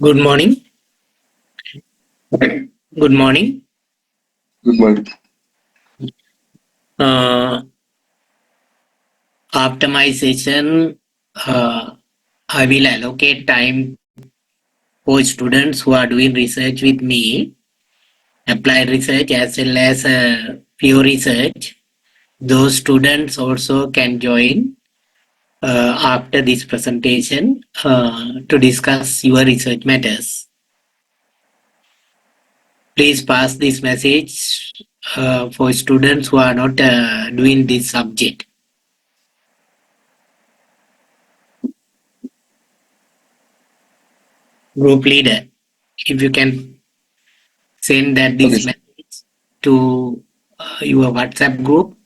Good morning. Good morning. Good morning. After my session, I will allocate time for students who are doing research with me, applied research as well as pure research. Those students also can join after this presentation to discuss your research matters. Please pass this message for students who are not doing this subject. Group leader, if you can send this Okay, message to your WhatsApp group,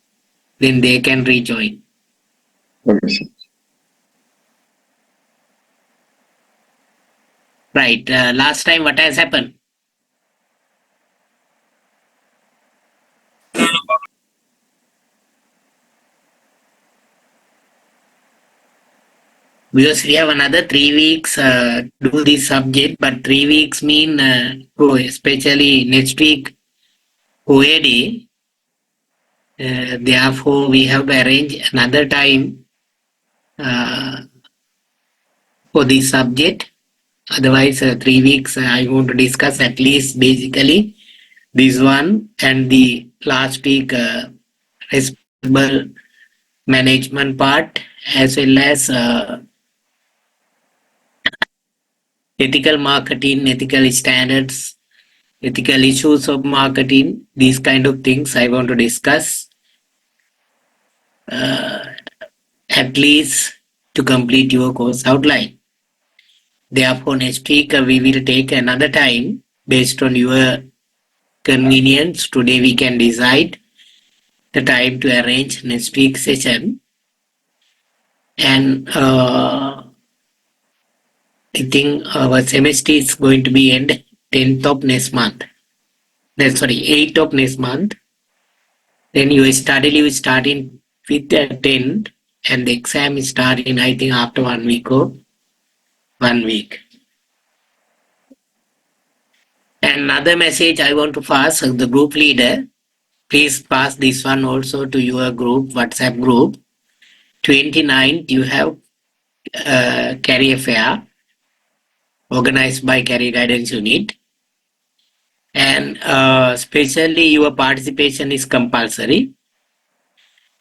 then they can rejoin. okay, sir. Right. Last time, what has happened? Because we have another 3 weeks do this subject, but 3 weeks mean especially next week OAD. Therefore, we have to arrange another time uh, for this subject. Otherwise, 3 weeks I want to discuss at least basically this one and the last week responsible management part as well as ethical marketing, ethical standards, ethical issues of marketing, these kind of things I want to discuss uh, at least to complete your course outline. Therefore, next week we will take another time based on your convenience. Today we can decide the time to arrange next week's session. And I think our semester is going to be end 10th of next month. That's 8th of next month. Then you start in with the 10th and the exam is starting I think after 1 week or 1 week. Another message I want to pass the group leader. Please pass this one also to your group, WhatsApp group. 29th you have career fair organized by Career Guidance Unit. And especially your participation is compulsory.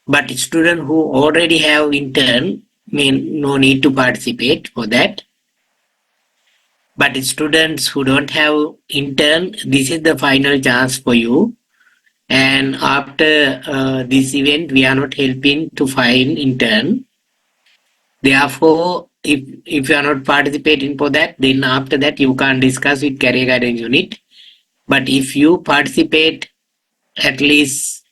But student who already have intern may no need to participate for that. But students who don't have intern, this is the final chance for you. And after this event, we are not helping to find intern. Therefore, if you are not participating for that, then after that you can't discuss with Career Guidance Unit. But if you participate at least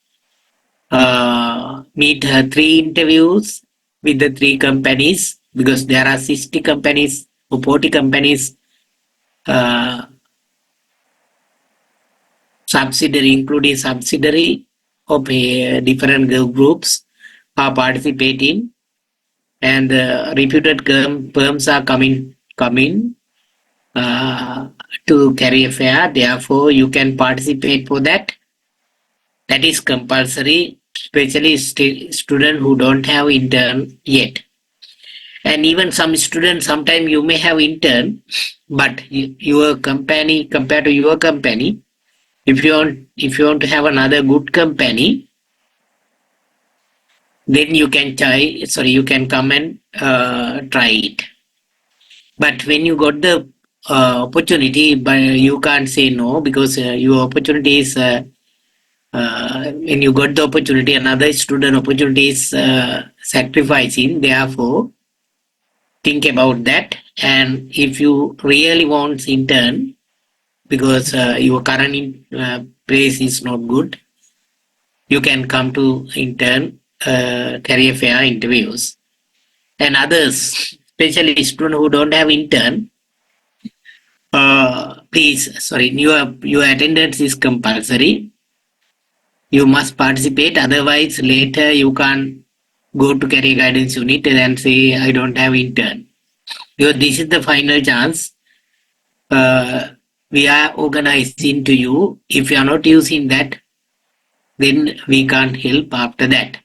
meet 3 interviews with the 3 companies because there are 60 companies or 40 companies uh, subsidiary including subsidiary of different groups are participating and reputed firms are coming to career fair. Therefore you can participate for that. That is compulsory, especially student who don't have intern yet. And even some students, sometimes you may have intern, but your company, compared to your company, if you want to have another good company, then you can you can come and try it. But when you got the opportunity, but you can't say no because your opportunity is when you got the opportunity, another student opportunity is sacrificing. Therefore, think about that. And if you really want intern, because your current place is not good, you can come to intern career fair interviews. And others, especially students who don't have intern, please, your attendance is compulsory. You must participate, otherwise later you can't go to career guidance unit and say I don't have intern. Because this is the final chance we are organizing to you. If you are not using that, then we can't help after that.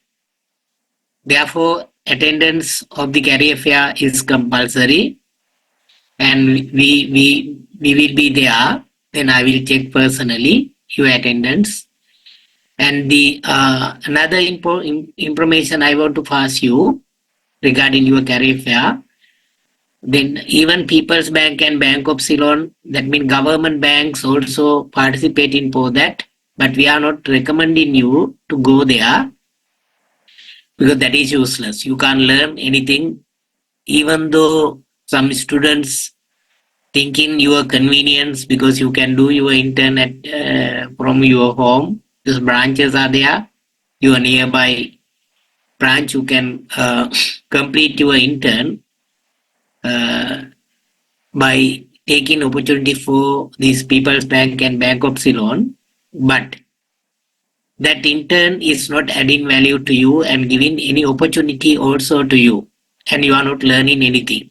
Therefore, attendance of the career fair is compulsory, and we will be there. Then I will check personally your attendance. And the another information I want to pass you regarding your career fair. Then even People's Bank and Bank of Ceylon, that means government banks also participate in for that. But we are not recommending you to go there because that is useless. You can't learn anything, even though some students think in your convenience because you can do your internet from your home. These branches are there. Your nearby branch, you can complete your intern uh, by taking opportunity for these People's Bank and Bank of Ceylon, but that intern is not adding value to you and giving any opportunity also to you, and you are not learning anything.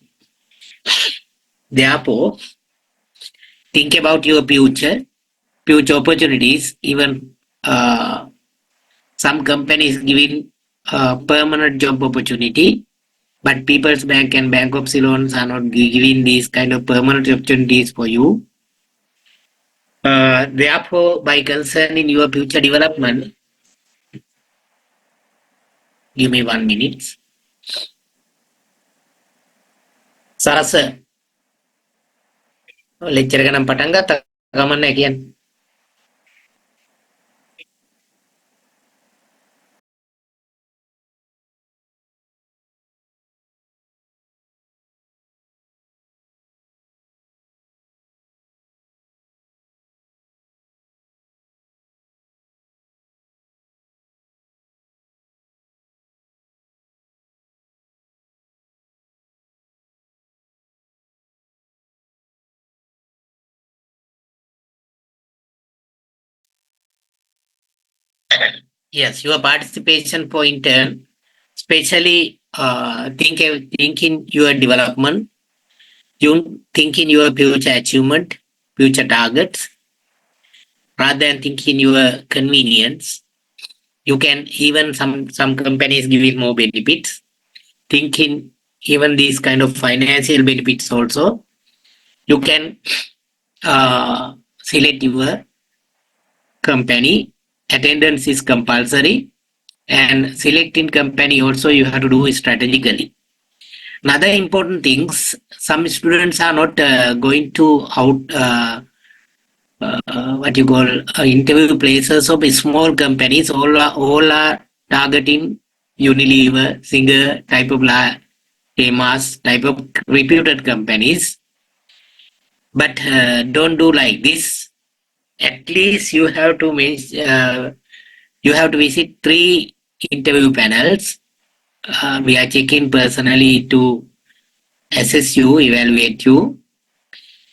Therefore, think about your future opportunities. Even some companies giving permanent job opportunity, but People's Bank and Bank of Ceylon are not giving these kind of permanent opportunities for you. Therefore, by concerning your future development, give me 1 minute. Sarasa, lecture ka ng patangga, tagaman na yan. Yes, your participation for intern, especially thinking your development, you thinking your future achievement, future targets, rather than thinking your convenience. You can even some companies give it more benefits. Thinking even these kind of financial benefits also, you can select your company. Attendance is compulsory, and selecting company also you have to do strategically. Another important things, some students are not going to out what you call interview places of small companies. All are targeting Unilever, Singer type of famous type of reputed companies. But don't do like this. At least you have to visit 3 interview panels. We are checking personally to assess you, evaluate you,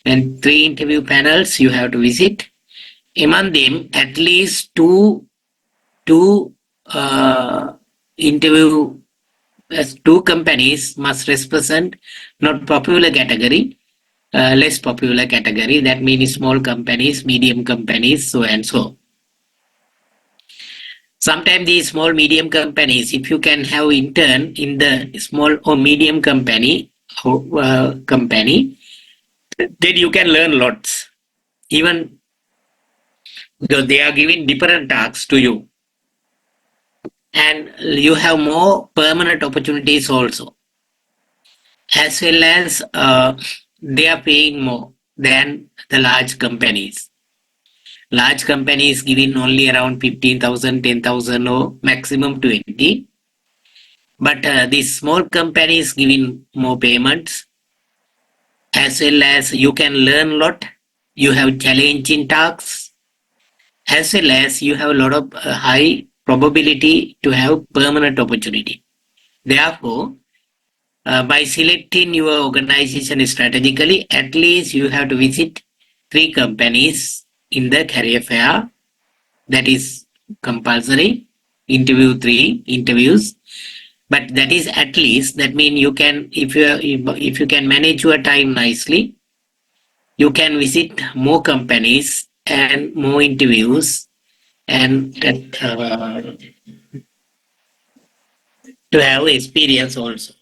and 3 interview panels you have to visit. Among them, at least two interview as 2 companies must represent not popular category, less popular category. That means small companies, medium companies, so and so. Sometimes these small medium companies, if you can have intern in the small or medium company, then you can learn lots. Even though they are giving different tasks to you, and you have more permanent opportunities also, as well as they are paying more than the large companies. Large companies giving only around 15,000, 10,000, or maximum 20. But these small companies giving more payments, as well as you can learn a lot. You have challenging tasks, as well as you have a lot of high probability to have permanent opportunity. Therefore, by selecting your organization strategically, at least you have to visit 3 companies in the career fair. That is compulsory. Interview 3 interviews, but that is at least. That means you can, if you can manage your time nicely, you can visit more companies and more interviews and to have experience also.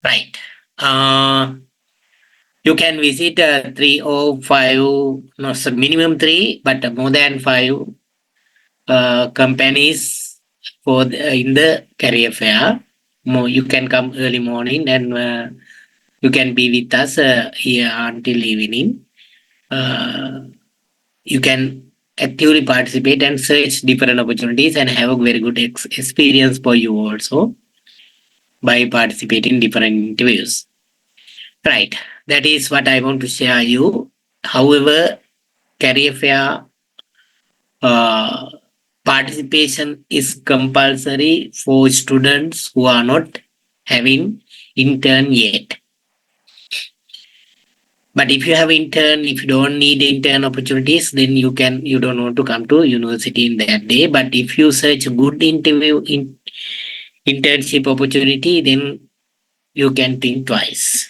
Right. Uh, you can visit three or five, no, so minimum three, but more than five companies in the career fair. You can come early morning and you can be with us here until evening. Uh, you can actively participate and search different opportunities and have a very good experience for you also by participating in different interviews. Right. That is what I want to share you. However, career fair uh, participation is compulsory for students who are not having intern yet. But if you have intern, if you don't need intern opportunities, then you don't want to come to university in that day. But if you search good internship opportunity, then you can think twice.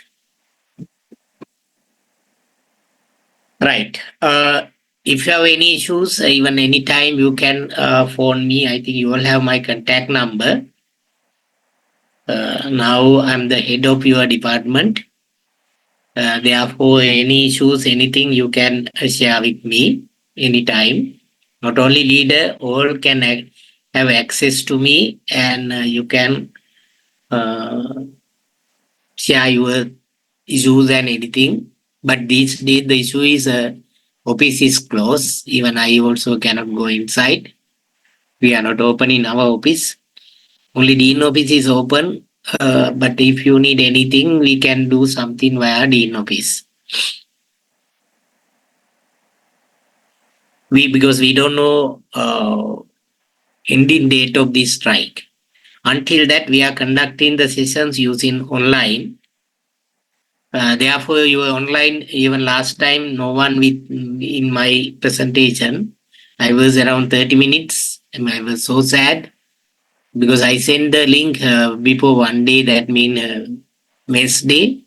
Right. If you have any issues, even anytime you can phone me. I think you all have my contact number. Now I'm the head of your department. Therefore, any issues, anything you can share with me anytime. Not only leader, all can have access to me, and you can uh, share your issues and anything. But these days, the issue is office is closed. Even I also cannot go inside. We are not open in our office. Only Dean office is open. But if you need anything, we can do something via Dean office. Because we don't know ending date of this strike. Until that, we are conducting the sessions using online. Therefore, you were online even last time. No one with in my presentation. I was around 30 minutes, and I was so sad. because I sent the link before one day, that mean Wednesday,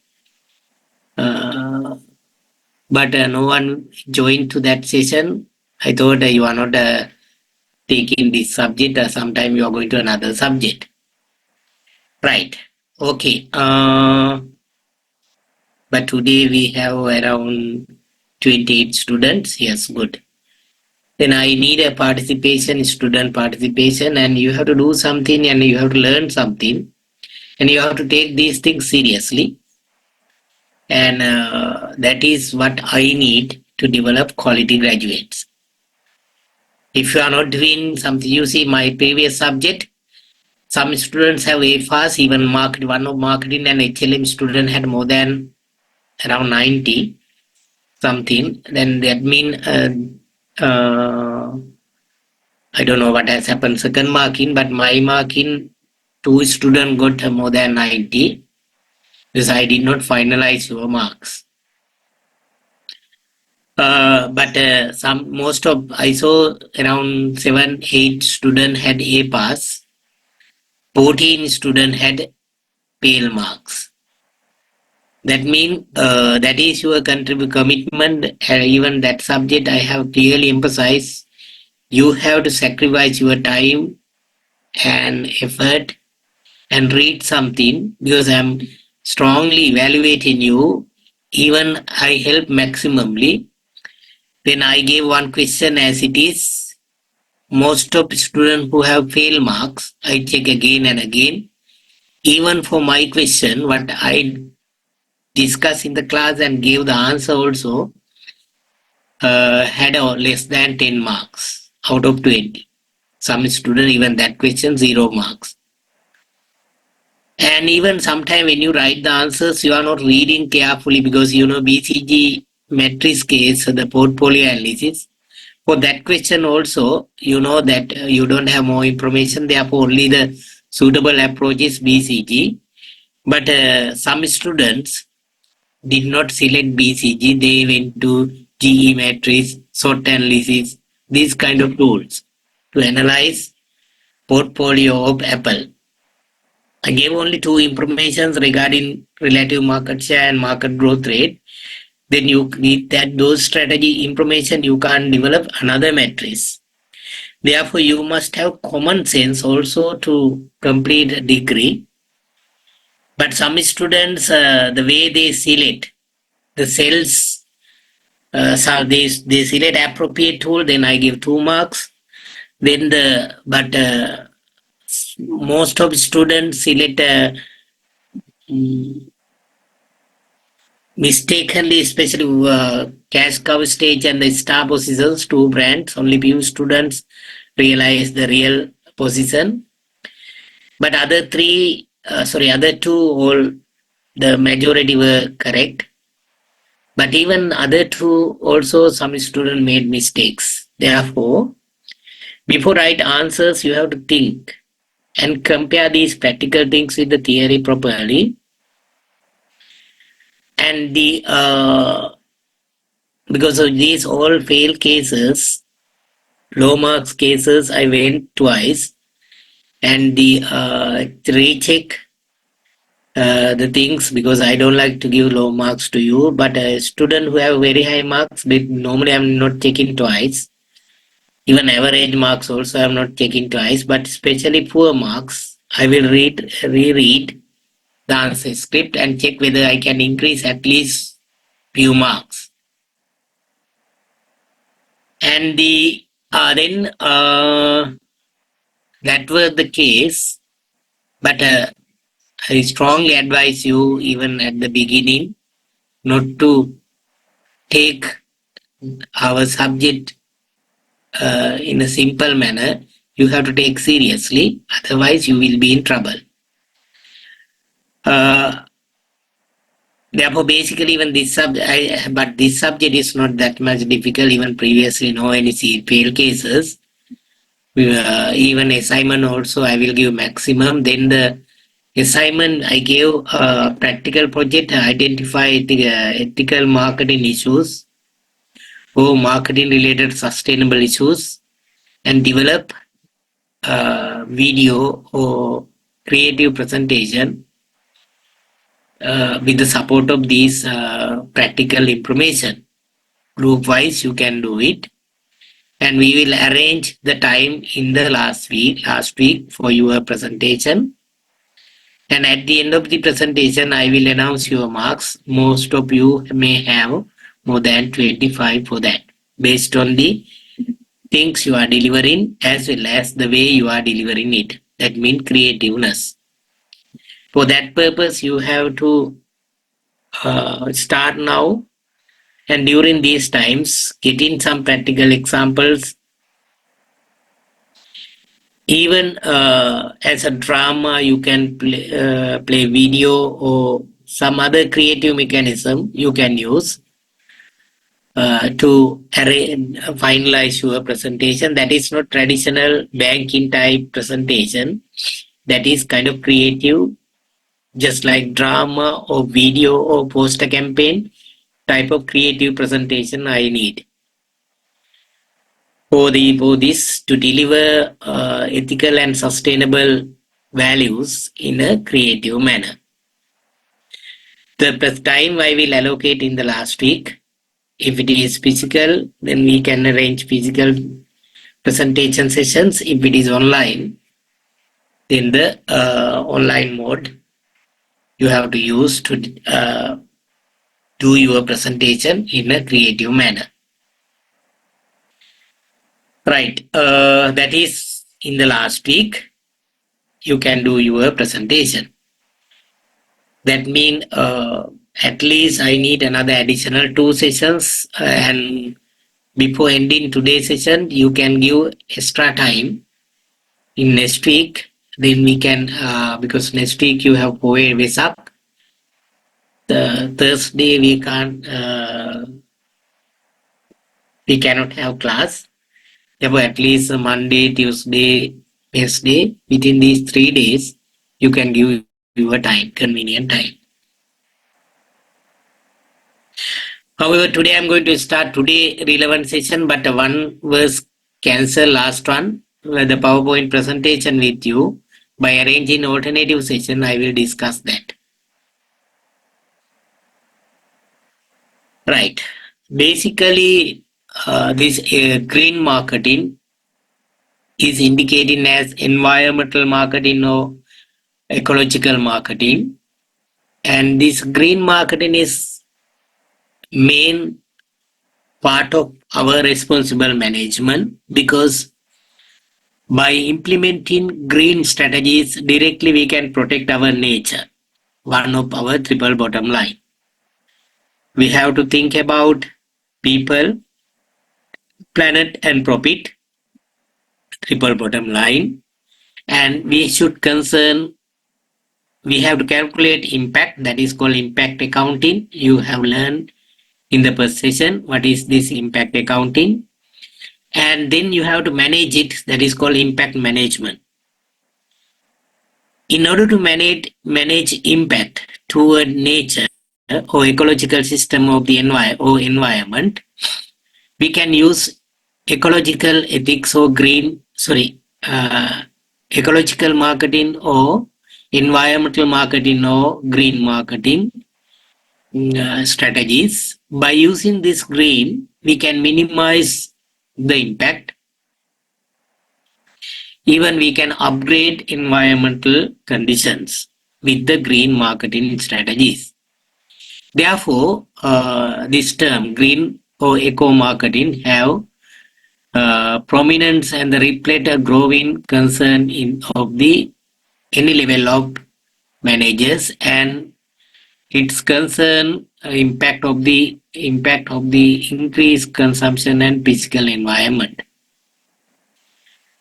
uh, but no one joined to that session. I thought you are not taking this subject, sometime you are going to another subject. Right. Okay. But today we have around 28 students. Yes, good. Then I need a participation, student participation, and you have to do something and you have to learn something and you have to take these things seriously. And that is what I need to develop quality graduates. If you are not doing something, you see my previous subject, some students have A fast, even one of marketing and HLM student had more than around 90 something. Then that mean I don't know what has happened second marking, but my marking two student got more than 90 because I did not finalize your marks. But some most of I saw around 7-8 student had A pass, 14 student had fail marks. That means that is your commitment. Even that subject I have clearly emphasized. You have to sacrifice your time and effort and read something because I'm strongly evaluating you. Even I help maximally. When I gave one question as it is, most of students who have failed marks, I check again and again. Even for my question, what I discuss in the class and gave the answer also had less than 10 marks out of 20. Some student even that question 0 marks. And even sometime when you write the answers, you are not reading carefully because you know BCG matrix case, the portfolio analysis. For that question also, you know that you don't have more information, therefore only the suitable approach is BCG. But some students did not select BCG, they went to GE matrix, SWOT analysis, these kind of tools to analyze portfolio of Apple. I gave only two informations regarding relative market share and market growth rate. Then you need that those strategy information you can develop another matrix. Therefore, you must have common sense also to complete a degree. But some students, the way they select the cells, so they select appropriate tool. Then I give 2 marks. Then most of students select mm, mistakenly, especially cash cow stage and the star positions, two brands. Only few students realize the real position. But other two, all the majority were correct. But even other two, also some student made mistakes. Therefore, before write answers, you have to think and compare these practical things with the theory properly. And the because of these all fail cases, low marks cases, I went twice and the recheck the things because I don't like to give low marks to you. But a student who have very high marks, normally I'm not checking twice. Even average marks also I'm not checking twice. But especially poor marks, I will reread the answer script and check whether I can increase at least few marks. And then that was the case. But I strongly advise you, even at the beginning, not to take our subject in a simple manner. You have to take seriously, otherwise you will be in trouble. Uh, Therefore, basically, even but this subject is not that much difficult. Even previously, no any fail cases. Even assignment also, I will give maximum. Then the assignment I gave practical project identify the ethical marketing issues or marketing related sustainable issues and develop video or creative presentation with the support of these practical information. Group wise, you can do it, and we will arrange the time in the last week for your presentation. And at the end of the presentation, I will announce your marks. Most of you may have more than 25 for that, based on the things you are delivering as well as the way you are delivering it. That means creativeness. For that purpose, you have to start now, and during these times, get in some practical examples. Even as a drama, you can play video or some other creative mechanism you can use to finalize your presentation. That is not traditional banking type presentation. That is kind of creative, just like drama or video or poster campaign type of creative presentation I need for this to deliver ethical and sustainable values in a creative manner. The time I will allocate in the last week. If it is physical, then we can arrange physical presentation sessions. If it is online, then the online mode you have to use to do your presentation in a creative manner. Right. That is in the last week. You can do your presentation. That means at least I need another additional 2 sessions, and before ending today's session, you can give extra time in next week. Then we can, because next week you have Poe Vesak. The Thursday we cannot have class. Therefore, at least Monday, Tuesday, Wednesday, within these 3 days, you can give your time, convenient time. However, today I'm going to start today relevant session, but one was cancel last one, the PowerPoint presentation with you. By arranging alternative session, I will discuss that. Right. Basically, this green marketing is indicating as environmental marketing or ecological marketing, and this green marketing is main part of our responsible management, because by implementing green strategies directly we can protect our nature, one of our triple bottom line. We have to think about people, planet and profit, triple bottom line, and we have to calculate impact, that is called impact accounting. You have learned in the first session what is this impact accounting, and then you have to manage it, that is called impact management. In order to manage impact toward nature or ecological system of the environment, we can use ecological ethics or ecological marketing or environmental marketing or green marketing strategies. By using this green, we can minimize the impact. Even we can upgrade environmental conditions with the green marketing strategies. Therefore, this term green or eco marketing have prominence and reflect a growing concern of the any level of managers, and its concern impact of the increased consumption and physical environment.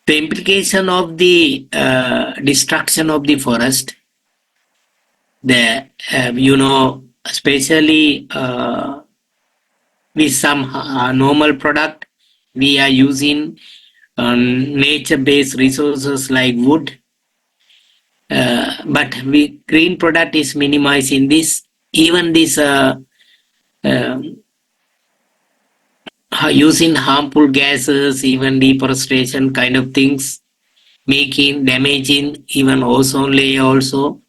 The implication of the destruction of the forest, the especially with some normal product, we are using nature-based resources like wood, but green product is minimizing this. Even this using harmful gases, even deforestation kind of things, making damaging even ozone layer also.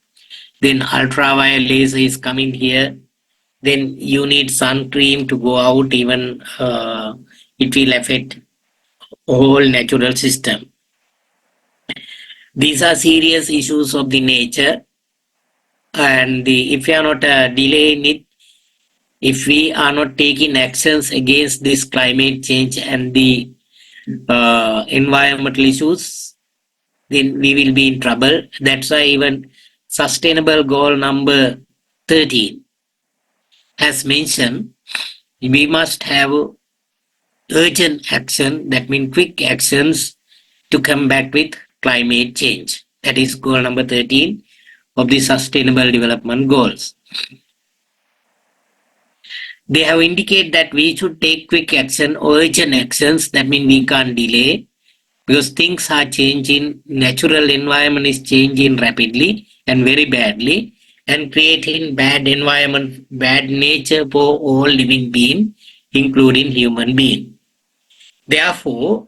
Then ultraviolet laser is coming here. Then you need sun cream to go out. Even it will affect whole natural system. These are serious issues of the nature, and if we are not delaying it, if we are not taking actions against this climate change and the environmental issues, then we will be in trouble. That's why even sustainable goal number 13 has mentioned we must have urgent action, that means quick actions to combat with climate change. That is goal number 13 of the Sustainable Development Goals. They have indicated that we should take quick action or urgent actions. That means we can't delay because things are changing. Natural environment is changing rapidly and very badly and creating bad environment, bad nature for all living beings, including human beings. Therefore,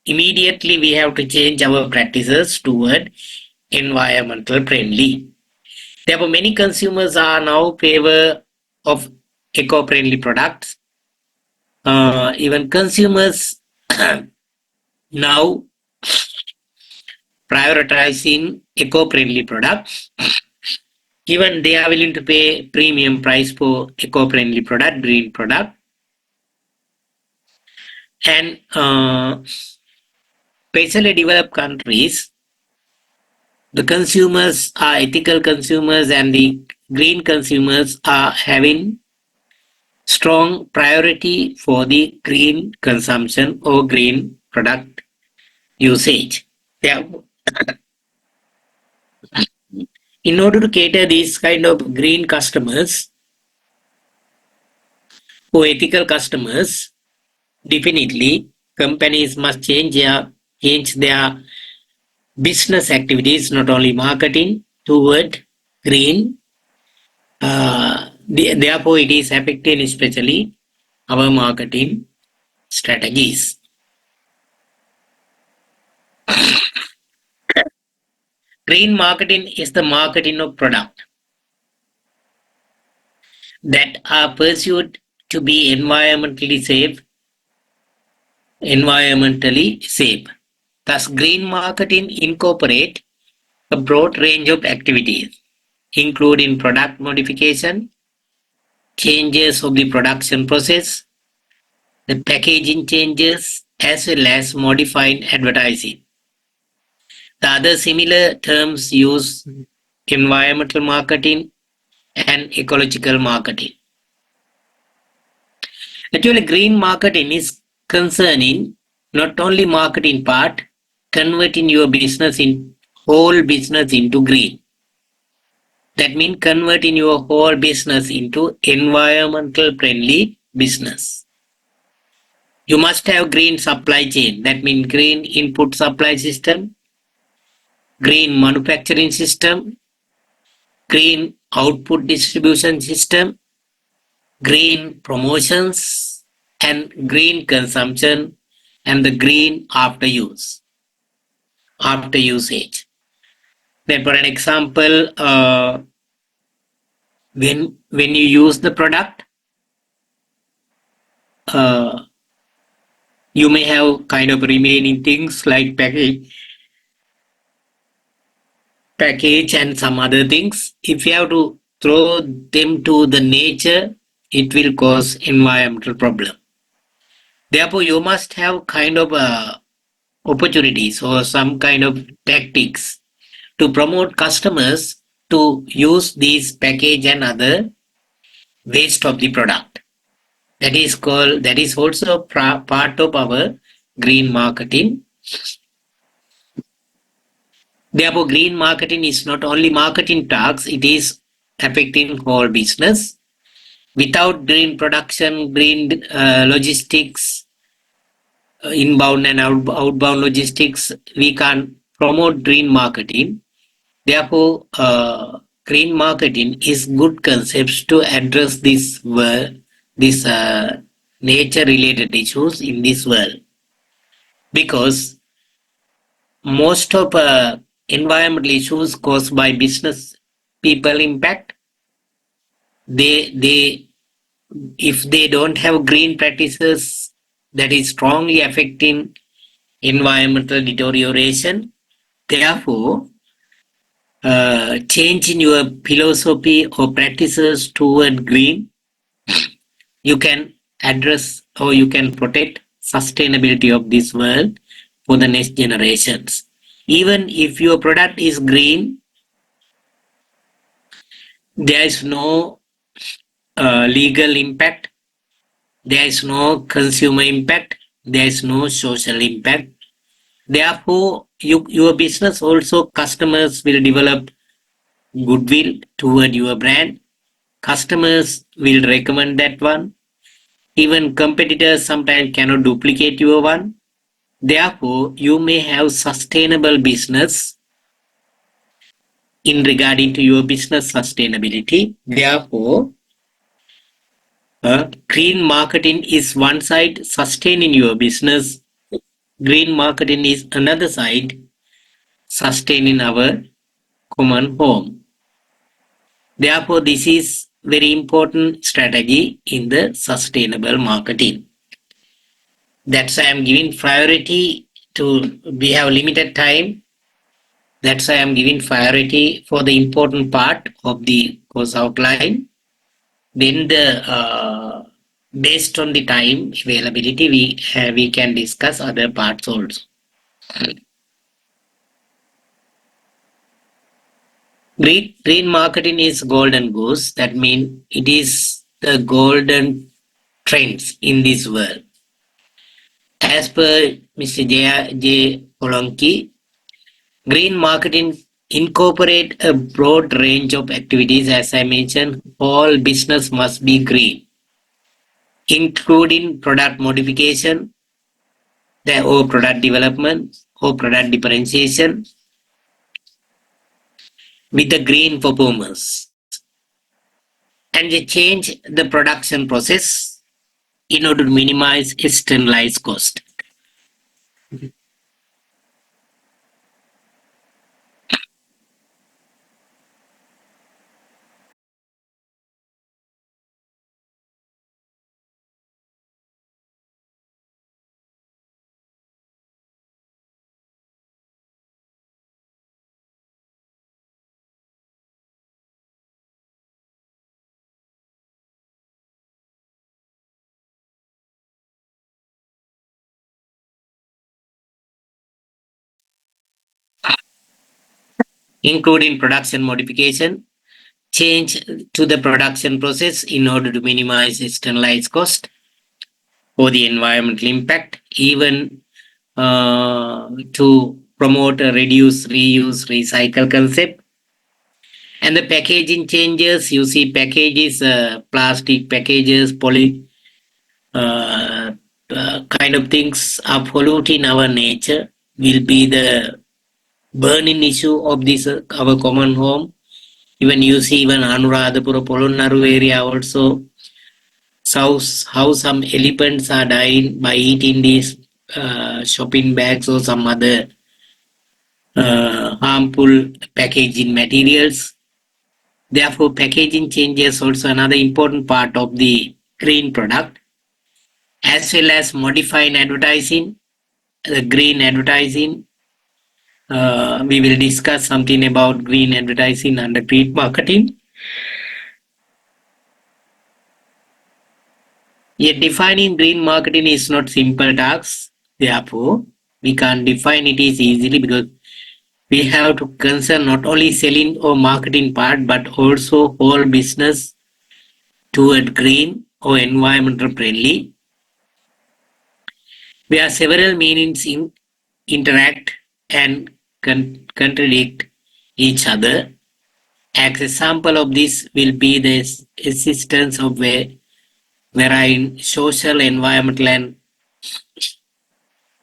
immediately we have to change our practices toward environmental friendly. Therefore, many consumers are now favor of eco-friendly products. Even consumers now prioritizing eco-friendly products. Even they are willing to pay premium price for eco-friendly product, green product, and especially developed countries, the consumers are ethical consumers and the green consumers are having strong priority for the green consumption or green product usage. Yeah. In order to cater these kind of green customers or ethical customers, definitely companies must change their business activities, not only marketing, toward green. Therefore, it is affecting especially our marketing strategies. Green marketing is the marketing of product that are pursued to be environmentally safe. Thus, green marketing incorporate a broad range of activities, including product modification, changes of the production process, the packaging changes, as well as modifying advertising. The other similar terms use environmental marketing and ecological marketing. Actually, green marketing is concerning not only marketing part, converting your business in whole business into green. That means converting your whole business into environmental friendly business. You must have green supply chain. That means green input supply system, green manufacturing system, green output distribution system, green promotions, and green consumption, and the green after usage. Then, for an example, when you use the product, uh, you may have kind of remaining things like package and some other things. If you have to throw them to the nature, it will cause environmental problem. Therefore, you must have kind of opportunities or some kind of tactics to promote customers to use these package and other waste of the product. That is also part of our green marketing. Therefore, green marketing is not only marketing tasks, it is affecting whole business. Without green production, green logistics, inbound and outbound logistics, we can't promote green marketing. Therefore, green marketing is good concepts to address this nature-related issues in this world. Because most of environmental issues caused by business people impact. They if they don't have green practices that is strongly affecting environmental deterioration, therefore change in your philosophy or practices toward green, you can address or you can protect sustainability of this world for the next generations. Even if your product is green, there is no legal impact, there is no consumer impact, there is no social impact. Therefore, your business also customers will develop goodwill toward your brand. Customers will recommend that one. Even competitors sometimes cannot duplicate your one. Therefore, you may have sustainable business in regarding to your business sustainability. Therefore, green marketing is one side, sustaining your business. Green marketing is another side, sustaining our common home. Therefore, this is very important strategy in the sustainable marketing. That's why I'm giving priority to, we have limited time. That's why I'm giving priority for the important part of the course outline. Then the based on the time availability, we can discuss other parts also. Green marketing is golden goose. That means it is the golden trends in this world. As per Mr. J. Polanki, green marketing incorporate a broad range of activities. As I mentioned, all business must be green, including product modification, or product development, or product differentiation with the green performance. And they change the production process in order to minimize externalized cost. Including production modification, change to the production process in order to minimize externalized cost or the environmental impact, even to promote a reduce, reuse, recycle concept. And the packaging changes, you see packages, plastic packages, uh, kind of things are polluting our nature, will be the burning issue of this our common home. Even you see even Anuradhapura, Polonnaru area also, how some elephants are dying by eating these shopping bags or some other harmful packaging materials. Therefore, packaging changes also another important part of the green product, as well as modifying advertising, the green advertising. We will discuss something about green advertising under green marketing. Yet defining green marketing is not simple task. Therefore, we can't define it is easily because we have to concern not only selling or marketing part but also whole business toward green or environmental friendly, where several meanings interact and contradict each other. An example of this will be the existence of wherein social, environmental, and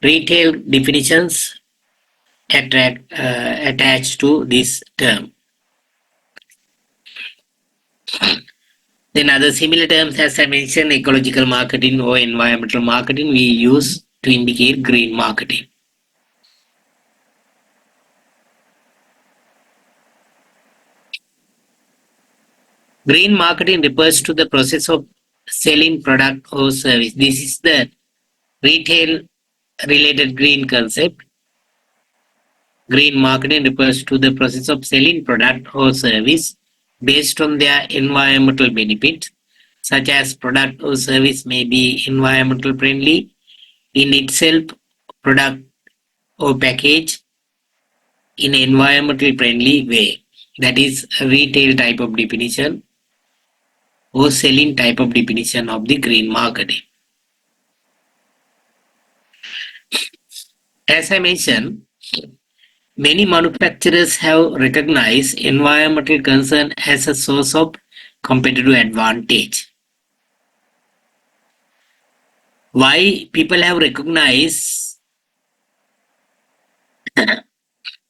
retail definitions attached to this term. Then other similar terms, as I mentioned, ecological marketing or environmental marketing, we use to indicate green marketing. Green marketing refers to the process of selling product or service. This is the retail related green concept. Green marketing refers to the process of selling product or service based on their environmental benefits, such as product or service may be environmental friendly in itself, product or package in an environmental friendly way. That is a retail type of definition or selling type of definition of the green marketing. As I mentioned, many manufacturers have recognized environmental concern as a source of competitive advantage. Why people have recognized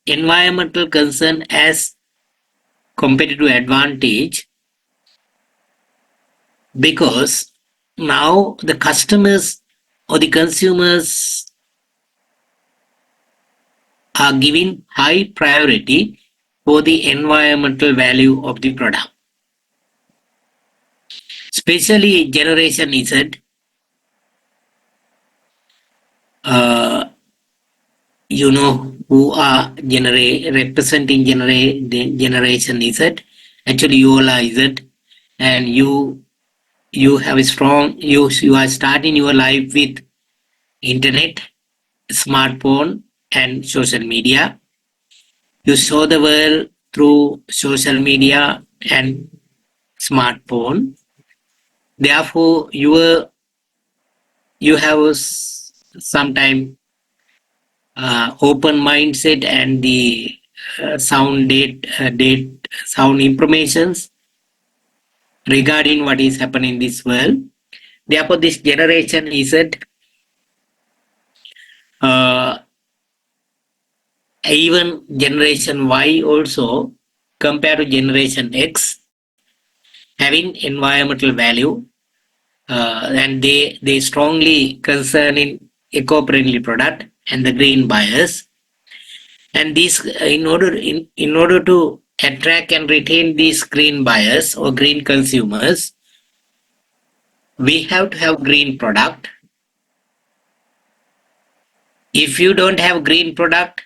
environmental concern as competitive advantage? Because now the customers or the consumers are giving high priority for the environmental value of the product. Especially Generation Z, uh, who are representing Generation Z. Actually, you all are Z, and you have a strong you are starting your life with internet, smartphone, and social media. You saw the world through social media and smartphone. Therefore, you have sometime open mindset and the sound informations regarding what is happening in this world. Therefore, this generation is uh, even generation Y also compared to generation X having environmental value, and they strongly concern in eco-friendly product and the green buyers. And these in order to attract and retain these green buyers or green consumers, we have to have green product. If you don't have green product,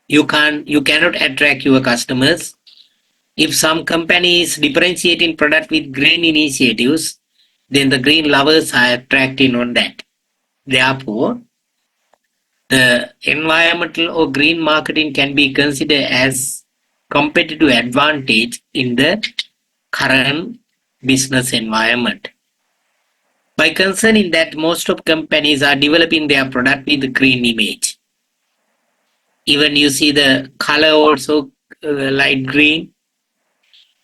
you cannot attract your customers. If some companies differentiating product with green initiatives, then the green lovers are attracting on that. Therefore, the environmental or green marketing can be considered as competitive advantage in the current business environment. By concerning that most of companies are developing their product with the green image. Even you see the color also light green,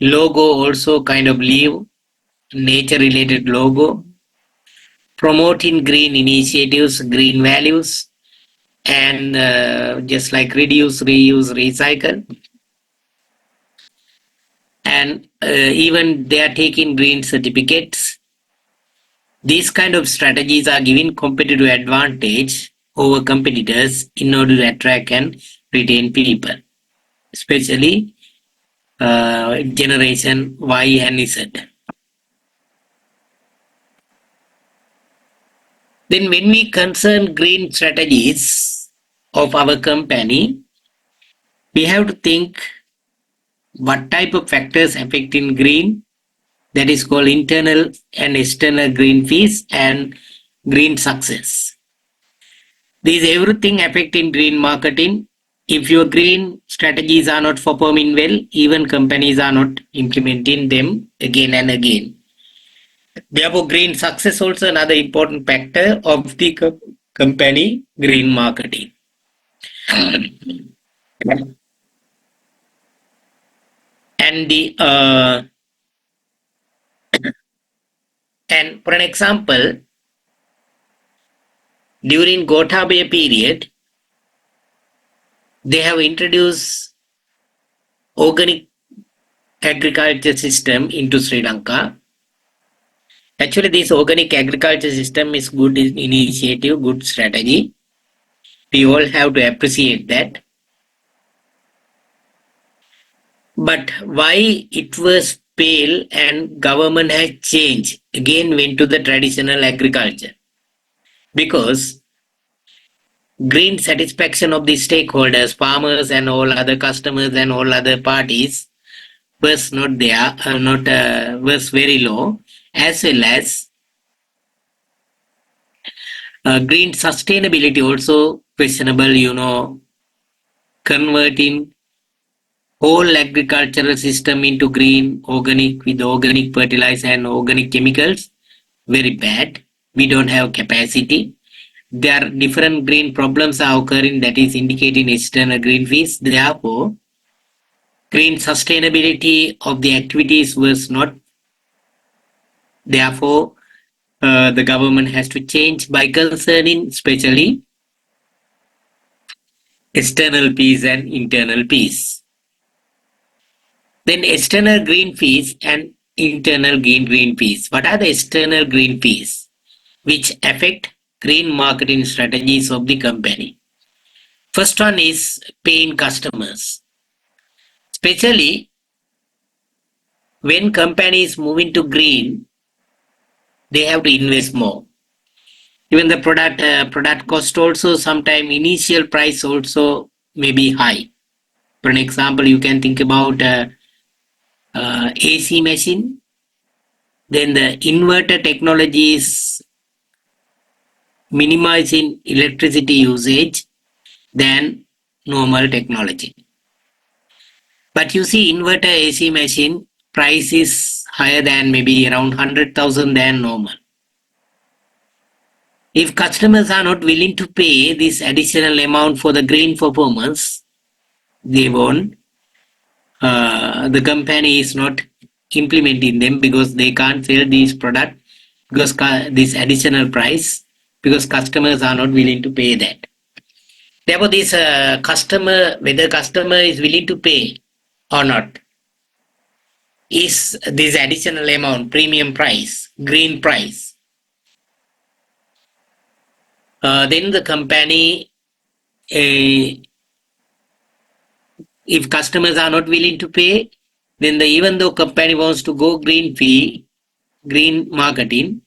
logo also kind of leaf, nature related logo, promoting green initiatives, green values, and just like reduce, reuse, recycle. And even they are taking green certificates. These kind of strategies are giving competitive advantage over competitors in order to attract and retain people, especially generation Y and Z. Then when we concern green strategies of our company, we have to think what type of factors affecting green, that is called internal and external green fees and green success. These everything affecting green marketing. If your green strategies are not performing well, even companies are not implementing them again and again. Therefore, green success also another important factor of the company green marketing. And the and for an example, during Gotabaya period, they have introduced organic agriculture system into Sri Lanka. Actually, this organic agriculture system is good initiative, good strategy. We all have to appreciate that. But why it was failed and government has changed. Again went to the traditional agriculture because green satisfaction of the stakeholders, farmers and all other customers and all other parties was not there, not was very low, as well as green sustainability also questionable. Converting whole agricultural system into green organic with organic fertilizer and organic chemicals very bad. We don't have capacity. There are different green problems are occurring that is indicating external green fees. Therefore, green sustainability of the activities was not. Therefore, the government has to change by concerning especially external peace and internal peace. Then external green fees and internal green fees. What are the external green fees which affect green marketing strategies of the company? First one is paying customers. Especially when companies moving to green, they have to invest more. Even the product cost also sometime initial price also may be high. For an example, you can think about AC machine. Then the inverter technology is minimizing electricity usage than normal technology. But you see, inverter AC machine price is higher than maybe around 100,000 than normal. If customers are not willing to pay this additional amount for the green performance, they won't. The company is not implementing them because they can't sell these product because this additional price because customers are not willing to pay that. Therefore, this whether customer is willing to pay or not, is this additional amount, premium price, green price. Then the company, if customers are not willing to pay, then even though company wants to go green marketing,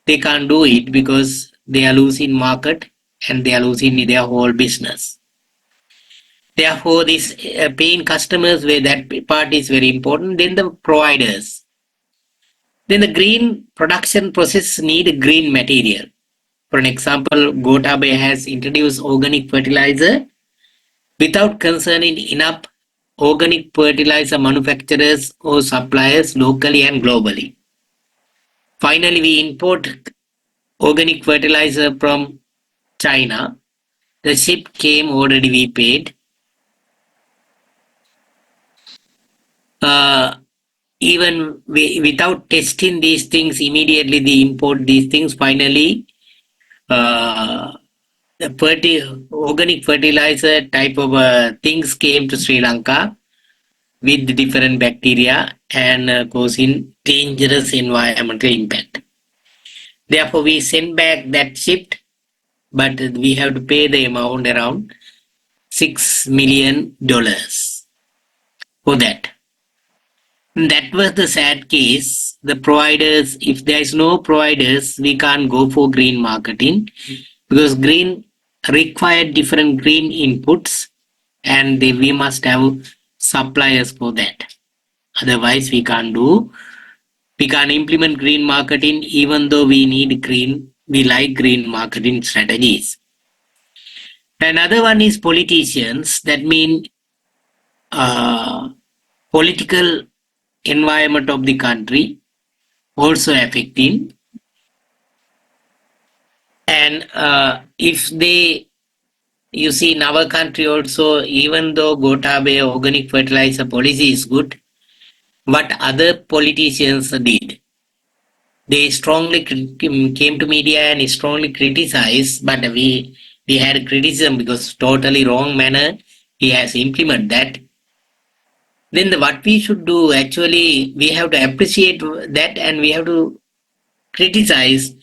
they can't do it because they are losing market and they are losing their whole business. Therefore, this paying customers where that part is very important. Then the providers. Then the green production process need green material. For an example, Gotabe has introduced organic fertilizer without concerning enough organic fertilizer manufacturers or suppliers locally and globally. Finally, we import organic fertilizer from China. The ship came already we paid. Even without testing these things immediately, they import these things. Finally, the organic fertilizer type of things came to Sri Lanka with different bacteria and causing dangerous environmental impact. Therefore, we send back that ship, but we have to pay the amount around $6 million for that. And that was the sad case. The providers, if there is no providers, we can't go for green marketing because green required different green inputs and we must have suppliers for that. Otherwise, we can't implement green marketing even though we like green marketing strategies. Another one is politicians. That mean political environment of the country also affecting. And if you see in our country also, even though Gotabe organic fertilizer policy is good, what other politicians did, they strongly came to media and strongly criticized, but we had criticism because totally wrong manner he has implemented that. Then what we should do, actually, we have to appreciate that and we have to criticize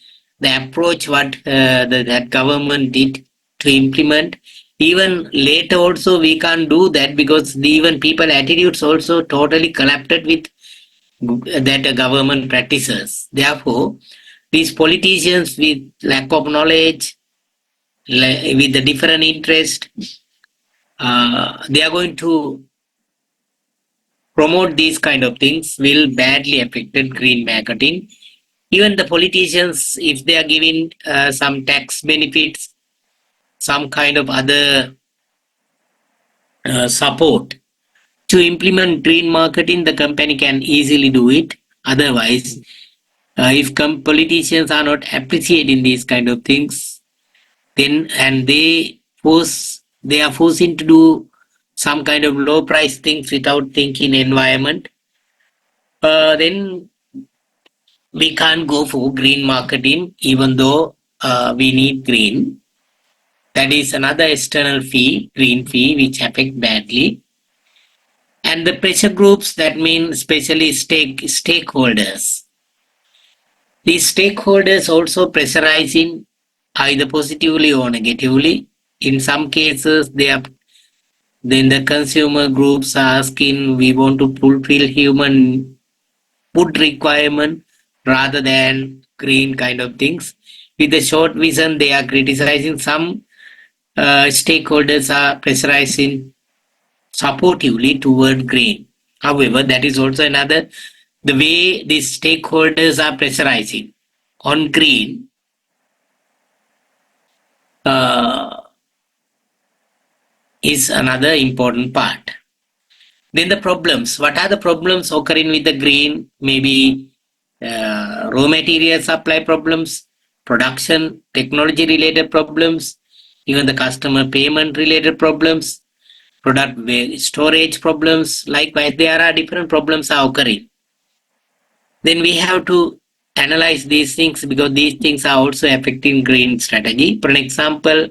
the approach what that government did to implement. Even later also we can't do that because even people attitudes also totally collapsed with that a government practices. Therefore, these politicians with lack of knowledge, with the different interest, they are going to promote these kind of things will badly affect green marketing. Even the politicians, if they are giving some tax benefits, some kind of other support to implement green marketing, the company can easily do it. Otherwise, if politicians are not appreciating these kind of things, then and they are forcing to do some kind of low price things without thinking environment, then we can't go for green marketing even though we need green. That is another external fee, green fee, which affect badly. And the pressure groups, that mean especially stakeholders. These stakeholders also pressurizing either positively or negatively. In some cases, they are then the consumer groups are asking we want to fulfill human food requirement rather than green kind of things. With a short vision, they are criticizing. Some stakeholders are pressurizing supportively toward green. However, that is also another the way these stakeholders are pressurizing on green uh, is another important part. Then the problems. What are the problems occurring with the green? Maybe raw material supply problems, production, technology related problems, even the customer payment related problems, product storage problems. Likewise, there are different problems are occurring. Then we have to analyze these things because these things are also affecting green strategy. For an example,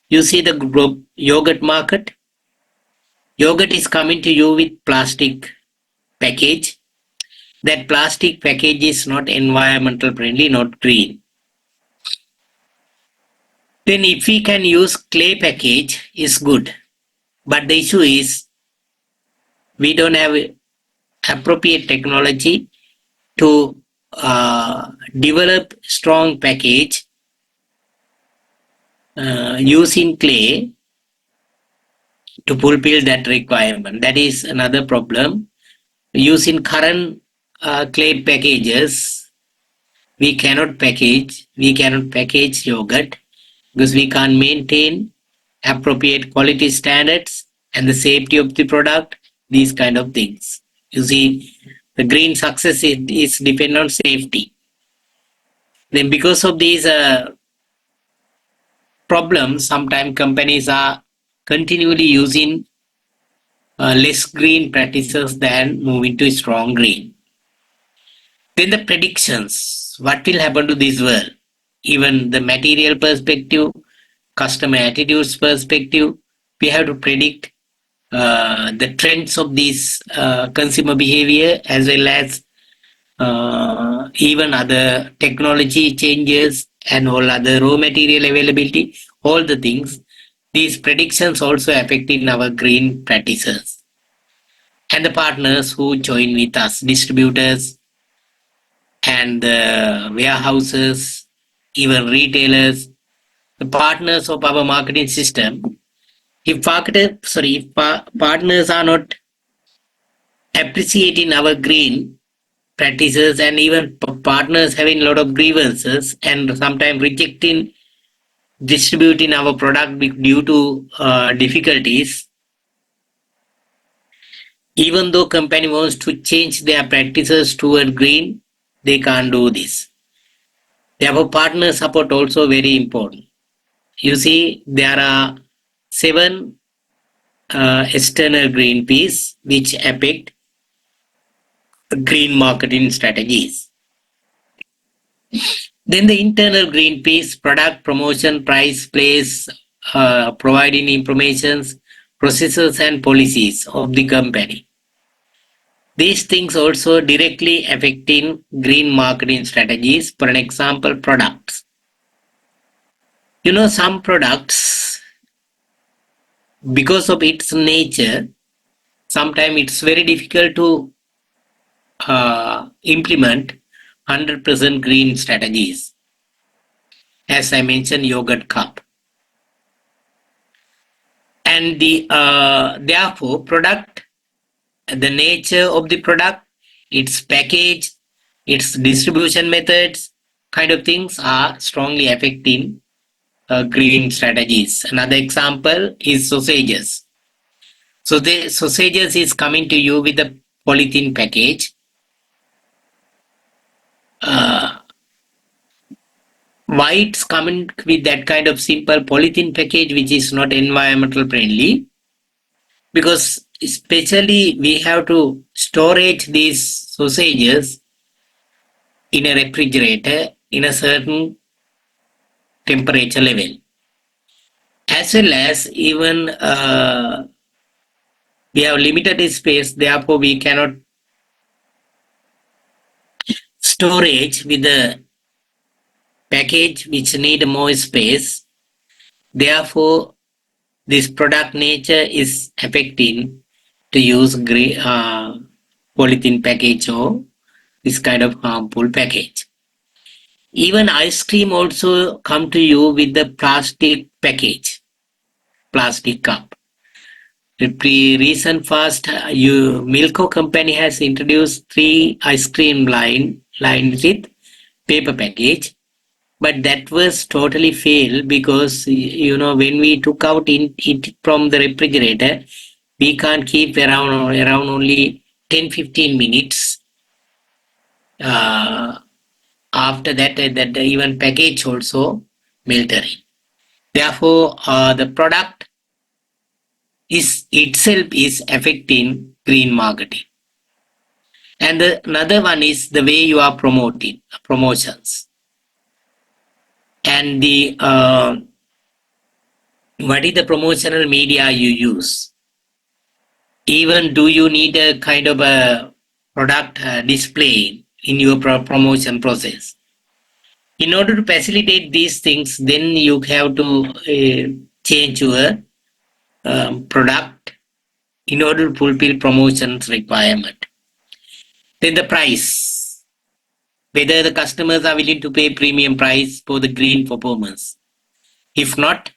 you see the yogurt market. Yogurt is coming to you with plastic package. That plastic package is not environmental friendly, not green. Then if we can use clay package is good. But the issue is we don't have appropriate technology to develop strong package using clay to fulfill that requirement. That is another problem. Using current clay packages, we cannot package yogurt because we can't maintain appropriate quality standards and the safety of the product, these kind of things. You see, the green success is depend on safety. Then because of these problems, sometimes companies are continually using less green practices than moving to strong green. Then the predictions, what will happen to this world? Even the material perspective, customer attitudes perspective, we have to predict the trends of these consumer behavior as well as even other technology changes and all other raw material availability, all the things. These predictions also affecting our green practices. And the partners who join with us, distributors and warehouses, even retailers, the partners of our marketing system. If partners are not appreciating our green practices and even partners having a lot of grievances and sometimes rejecting distributing our product due to difficulties, even though company wants to change their practices toward green, they can't do this. Therefore, partner support also very important. You see, there are 7 external green piece which affect green marketing strategies. Then the internal green piece, product promotion, price, place, providing informations, processes and policies of the company. These things also directly affecting green marketing strategies. For an example, products. Some products, because of its nature, sometimes it's very difficult to implement 100% green strategies. As I mentioned, yogurt cup. And therefore product, the nature of the product, its package, its distribution methods, kind of things are strongly affecting green strategies. Another example is sausages. So the sausages is coming to you with a polythene package. Uh, why it's coming with that kind of simple polythene package which is not environmental friendly? Because especially we have to storage these sausages in a refrigerator in a certain temperature level, as well as even we have limited space, therefore we cannot storage with a package which need more space. Therefore this product nature is affecting to use polythene package or this kind of harmful package. Even ice cream also come to you with the plastic package, plastic cup. The recent fast, Milko company has introduced 3 ice cream lines with paper package, but that was totally failed because when we took out it from the refrigerator, we can't keep around only 10-15 minutes. After that, that even package also melted. Therefore, the product is itself is affecting green marketing. And another one is the way you are promoting promotions and the what is the promotional media you use. Even do you need a kind of a product display in your promotion process? In order to facilitate these things, then you have to change your product in order to fulfill promotions requirement. Then the price, whether the customers are willing to pay premium price for the green performance. If not,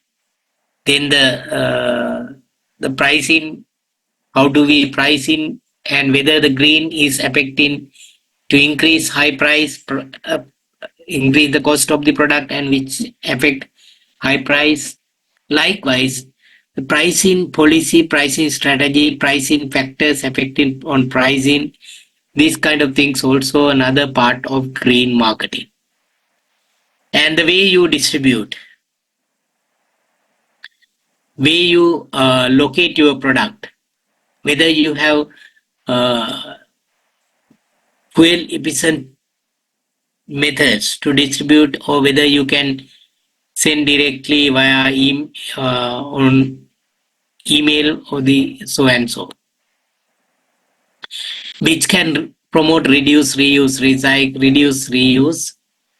then the pricing, how do we price in, and whether the green is affecting to increase high price, increase the cost of the product, and which affect high price. Likewise, the pricing policy, pricing strategy, pricing factors affecting on pricing, these kind of things also another part of green marketing. And the way you distribute, way you locate your product, whether you have fuel efficient methods to distribute or whether you can send directly via on email or the so and so, which can promote reduce, reuse, recycle, reduce, reuse,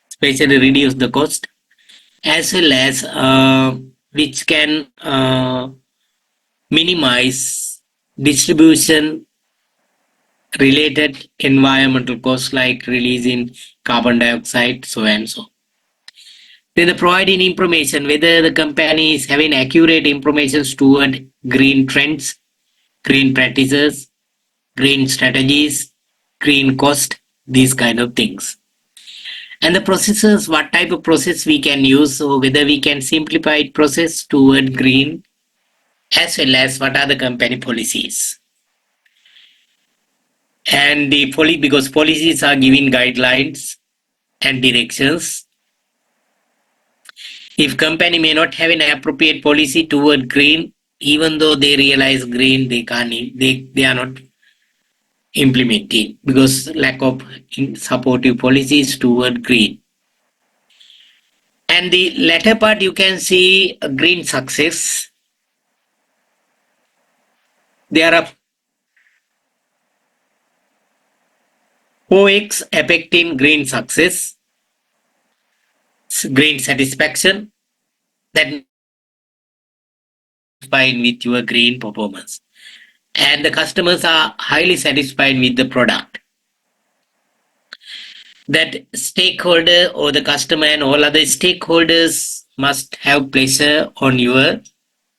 especially reduce the cost, as well as which can minimize distribution related environmental costs like releasing carbon dioxide, so and so. Then the providing information, whether the company is having accurate information toward green trends, green practices, green strategies, green cost, these kind of things. And the processes, what type of process we can use, or whether we can simplify process toward green, as well as what are the company policies. And because policies are giving guidelines and directions. If company may not have an appropriate policy toward green, even though they realize green, they are not implementing because lack of supportive policies toward green. And the latter part, you can see a green success. There are 4x affecting green success, green satisfaction, that satisfied with your green performance. And the customers are highly satisfied with the product. that stakeholder or the customer and all other stakeholders must have pleasure on your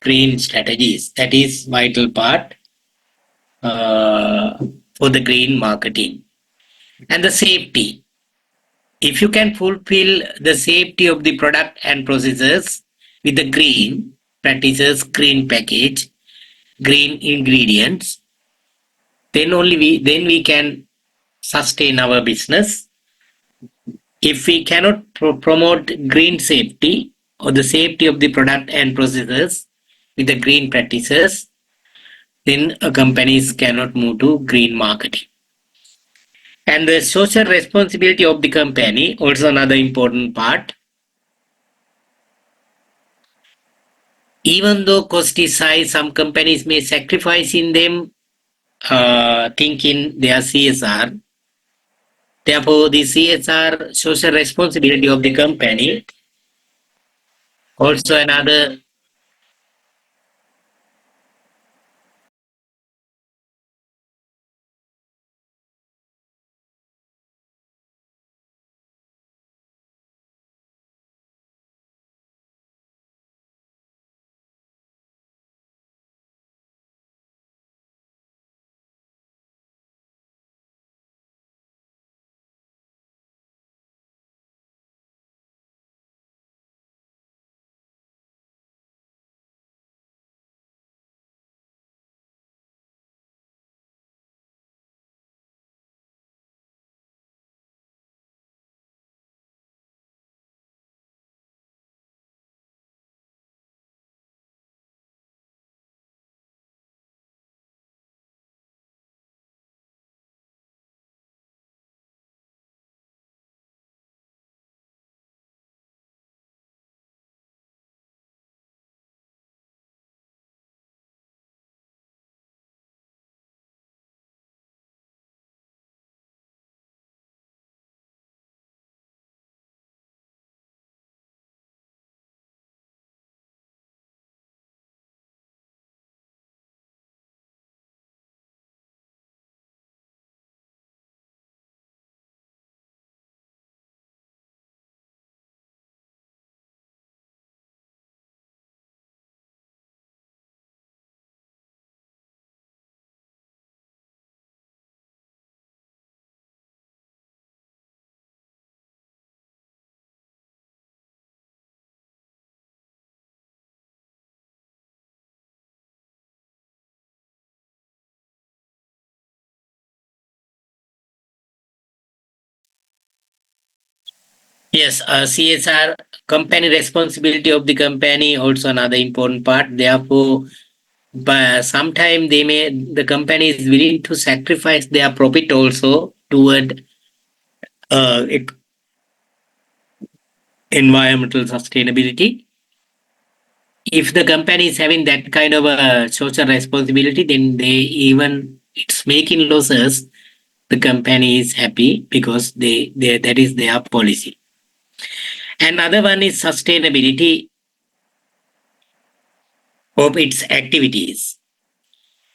green strategies. That is vital part uh, for the green marketing. And the safety. If you can fulfill the safety of the product and processes with the green practices, green package, green ingredients, then we can sustain our business. If we cannot promote green safety or the safety of the product and processes with the green practices, then companies cannot move to green marketing. And the social responsibility of the company, also another important part. Even though cost is high, some companies may sacrifice in them thinking they are CSR. Therefore, the CSR social responsibility of the company also another. Yes, CSR company responsibility of the company also another important part. Therefore, but sometimes the company is willing to sacrifice their profit also toward environmental sustainability. If the company is having that kind of a social responsibility, then they even it's making losses. The company is happy because they that is their policy. Another one is sustainability of its activities.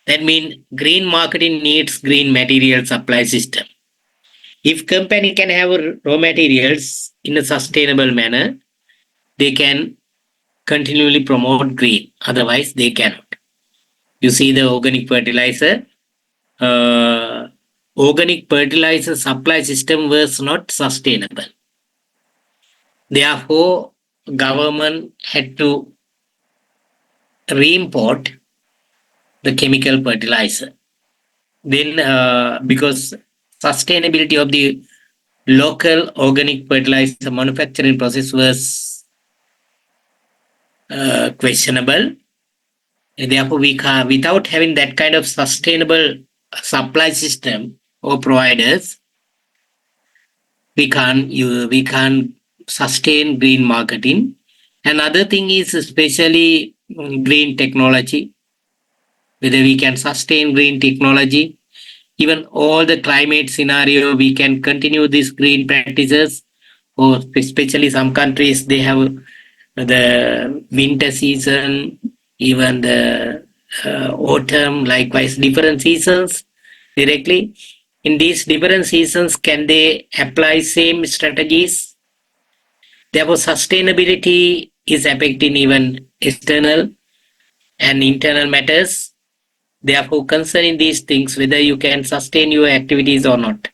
That means green marketing needs green material supply system. If company can have raw materials in a sustainable manner, they can continually promote green. Otherwise, they cannot. You see the uh, organic fertilizer supply system was not sustainable. Therefore, government had to re-import the chemical fertilizer. Then, because sustainability of the local organic fertilizer manufacturing process was questionable. And therefore, we can without having that kind of sustainable supply system or providers, we can't sustain green marketing. Another thing is especially green technology, whether we can sustain green technology. Even all the climate scenario, we can continue these green practices. Or especially some countries, they have the winter season, even the autumn, likewise different seasons directly. In these different seasons, can they apply same strategies? Therefore, sustainability is affecting even external and internal matters. Therefore, concerning these things, whether you can sustain your activities or not,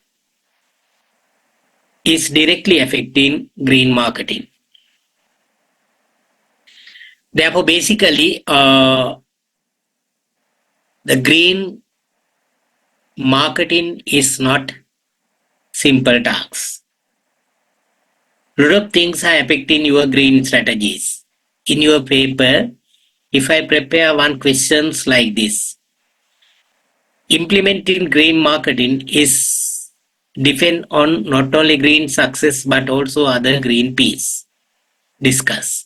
is directly affecting green marketing. Therefore, basically, the green marketing is not simple tasks. Lot of things are affecting your green strategies. In your paper, if I prepare one questions like this, implementing green marketing is depend on not only green success but also other green piece. Discuss.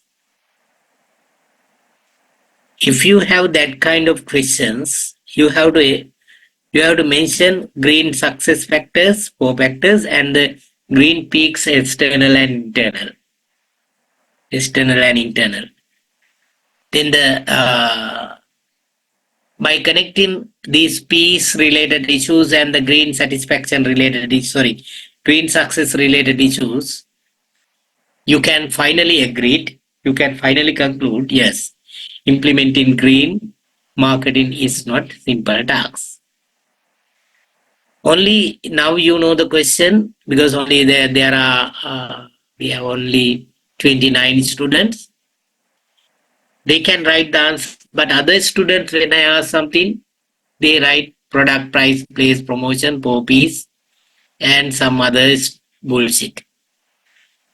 If you have that kind of questions, you have to mention green success factors, 4 factors, and the green peaks external and internal. External and internal. Then by connecting these peace related issues and the green satisfaction related green success related issues, you can finally agree, you can finally conclude, yes, implementing green marketing is not simple task. Only now you know the question because only there are we have only 29 students. They can write the answer, but other students when I ask something, they write product price, place, promotion, per piece, and some others bullshit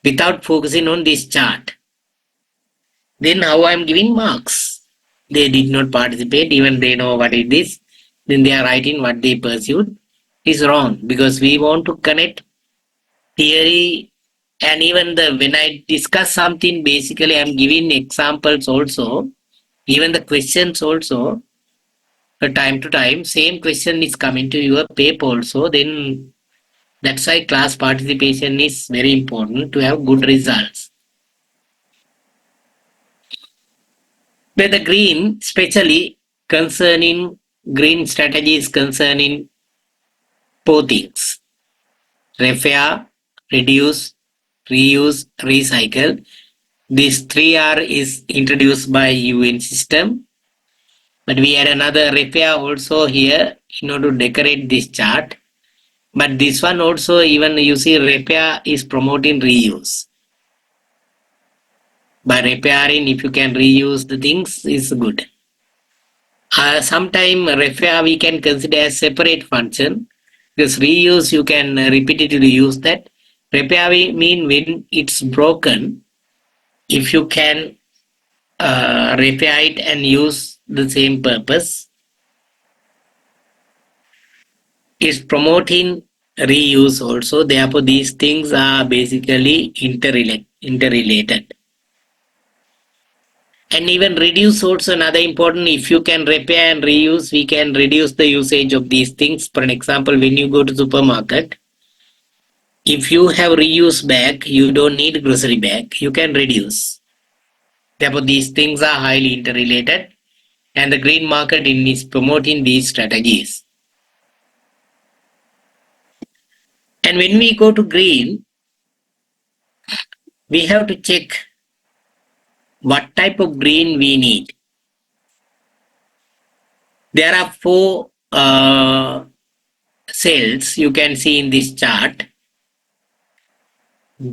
without focusing on this chart. Then how I'm giving marks? They did not participate, even they know what it is. Then they are writing what they pursued is wrong because we want to connect theory and even the when I discuss something, basically I'm giving examples also, even the questions also. Time to time, same question is coming to your paper also. Then that's why class participation is very important to have good results. Where the green, especially concerning green strategies concerning 4 things: repair, reduce, reuse, recycle. This 3R is introduced by UN system, but we had another repair also here in order to decorate this chart. But this one also, even you see, repair is promoting reuse. By repairing, if you can reuse the things, is good. Sometime repair we can consider as separate function because reuse you can repeatedly use that. Repair we mean when it's broken, if you can repair it and use the same purpose, is promoting reuse also. Therefore, these things are basically interrelated. And even reduce also another important. If you can repair and reuse, we can reduce the usage of these things. For an example, when you go to supermarket, if you have reuse bag, you don't need grocery bag. You can reduce. Therefore, these things are highly interrelated, and the green marketing is promoting these strategies. And when we go to green, we have to check what type of green we need. There are 4 cells you can see in this chart,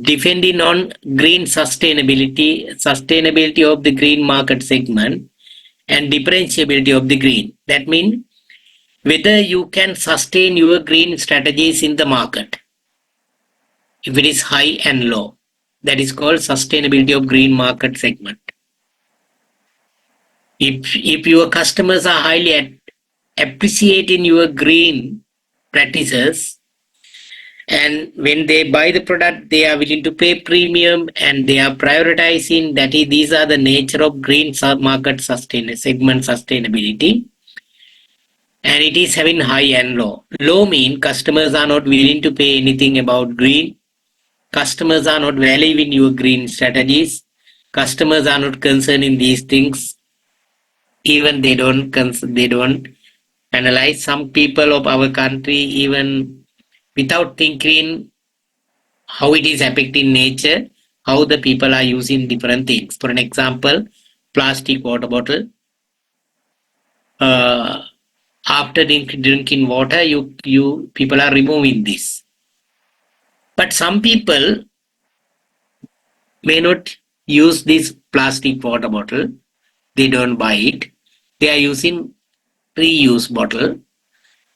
depending on green sustainability of the green market segment and differentiability of the green. That means whether you can sustain your green strategies in the market. If it is high and low, that is called sustainability of green market segment. If your customers are highly appreciating your green practices, and when they buy the product they are willing to pay premium and they are prioritizing that these are the nature of green market segment sustainability, and it is having high and low mean customers are not willing to pay anything about green, customers are not valuing your green strategies, customers are not concerned in these things, even they don't analyze. Some people of our country even without thinking how it is affecting nature, how the people are using different things. For an example, plastic water bottle. Uh, After drinking water, you people are removing this. But some people may not use this plastic water bottle. They don't buy it. They are using reuse bottle.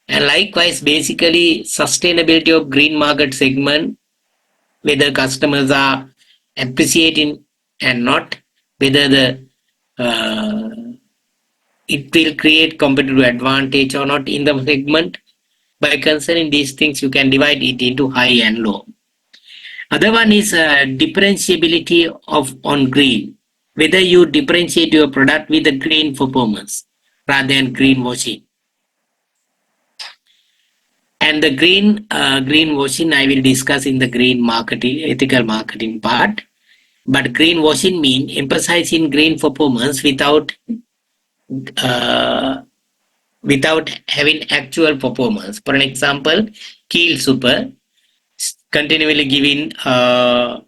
And likewise, basically, sustainability of green market segment, whether customers are appreciating and not, whether the it will create competitive advantage or not in the segment. By considering these things, you can divide it into high and low. Other one is differentiability of on green. Whether you differentiate your product with the green performance rather than greenwashing. And the greenwashing I will discuss in the green marketing, ethical marketing part. But greenwashing means emphasizing green performance uh, without having actual performance. For an example, Keel Super continually giving uh,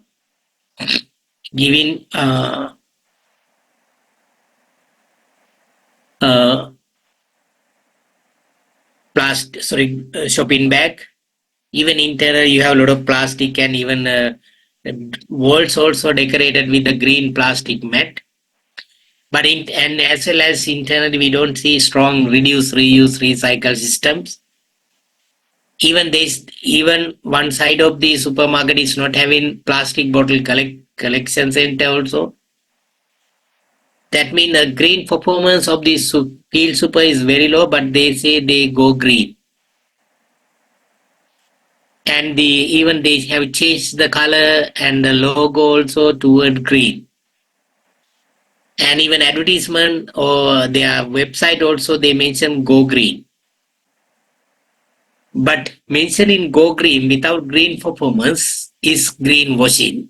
plastic shopping bag. Even internal you have a lot of plastic, and even walls also decorated with the green plastic mat. But and as well as internally we don't see strong reduce, reuse, recycle systems. Even one side of the supermarket is not having plastic bottle collection center also. That means the green performance of the Peel Super is very low, but they say they go green. And even they have changed the color and the logo also toward green. And even advertisement or their website also they mention go green. But mentioning go green without green performance is greenwashing.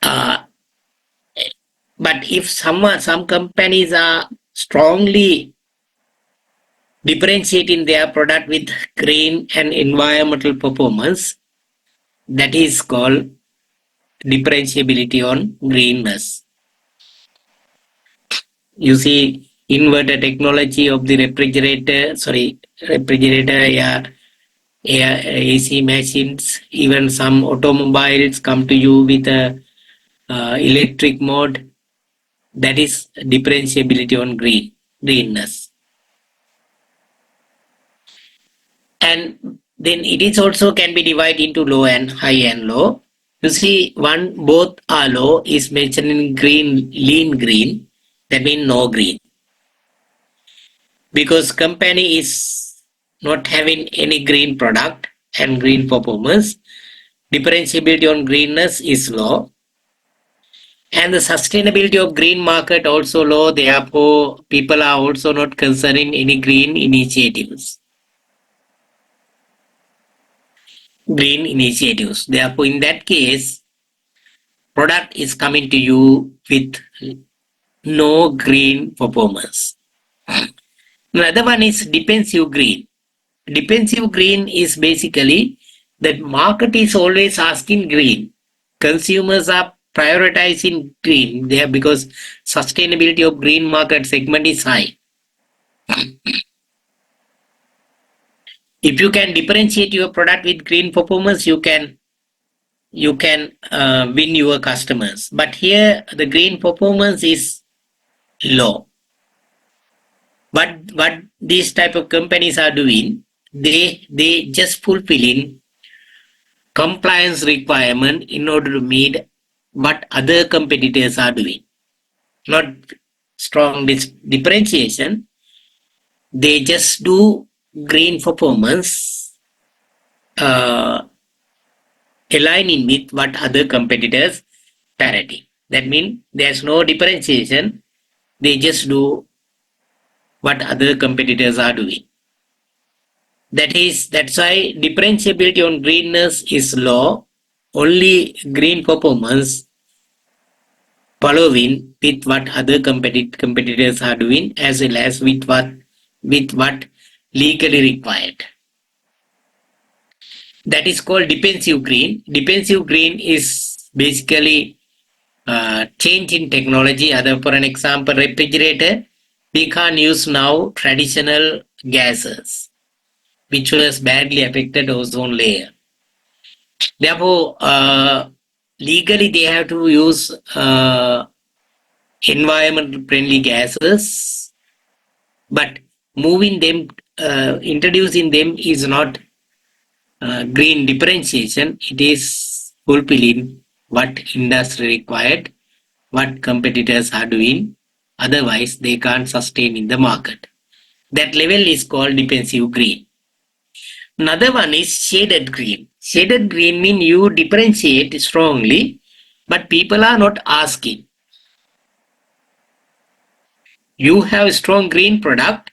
Uh, but if some companies are strongly differentiating their product with green and environmental performance, that is called differentiability on greenness. You see inverter technology of the refrigerator, yeah, AC machines, even some automobiles come to you with a electric mode. That is differentiability on greenness. And then it is also can be divided into low and high and low. You see, both are low is mentioned in green, lean green. That means no green. Because company is not having any green product and green performance, differentiability on greenness is low. And the sustainability of green market also low. Therefore, people are also not considering any green initiatives. Therefore, in that case, product is coming to you with no green performance. Another one is defensive green. Defensive green is basically that market is always asking green. Consumers are prioritizing green there because sustainability of green market segment is high. If you can differentiate your product with green performance, you can win your customers. But here the green performance is low. What these type of companies are doing, they just fulfilling compliance requirement in order to meet what other competitors are doing. Not strong differentiation. They just do green performance aligning with what other competitors parity. That means there's no differentiation. They just do what other competitors are doing. That's why differentiability on greenness is low. Only green performance following with what other competitors are doing as well as with what legally required. That is called defensive green. Defensive green is basically change in technology. Other, for an example, refrigerator, we can't use now traditional gases, which was badly affected ozone layer. Therefore, legally they have to use environment friendly gases, but moving them, introducing them is not green differentiation. It is fulfilling what industry required, what competitors are doing. Otherwise, they can't sustain in the market. That level is called defensive green. Another one is shaded green. Shaded green means you differentiate strongly, but people are not asking. You have a strong green product,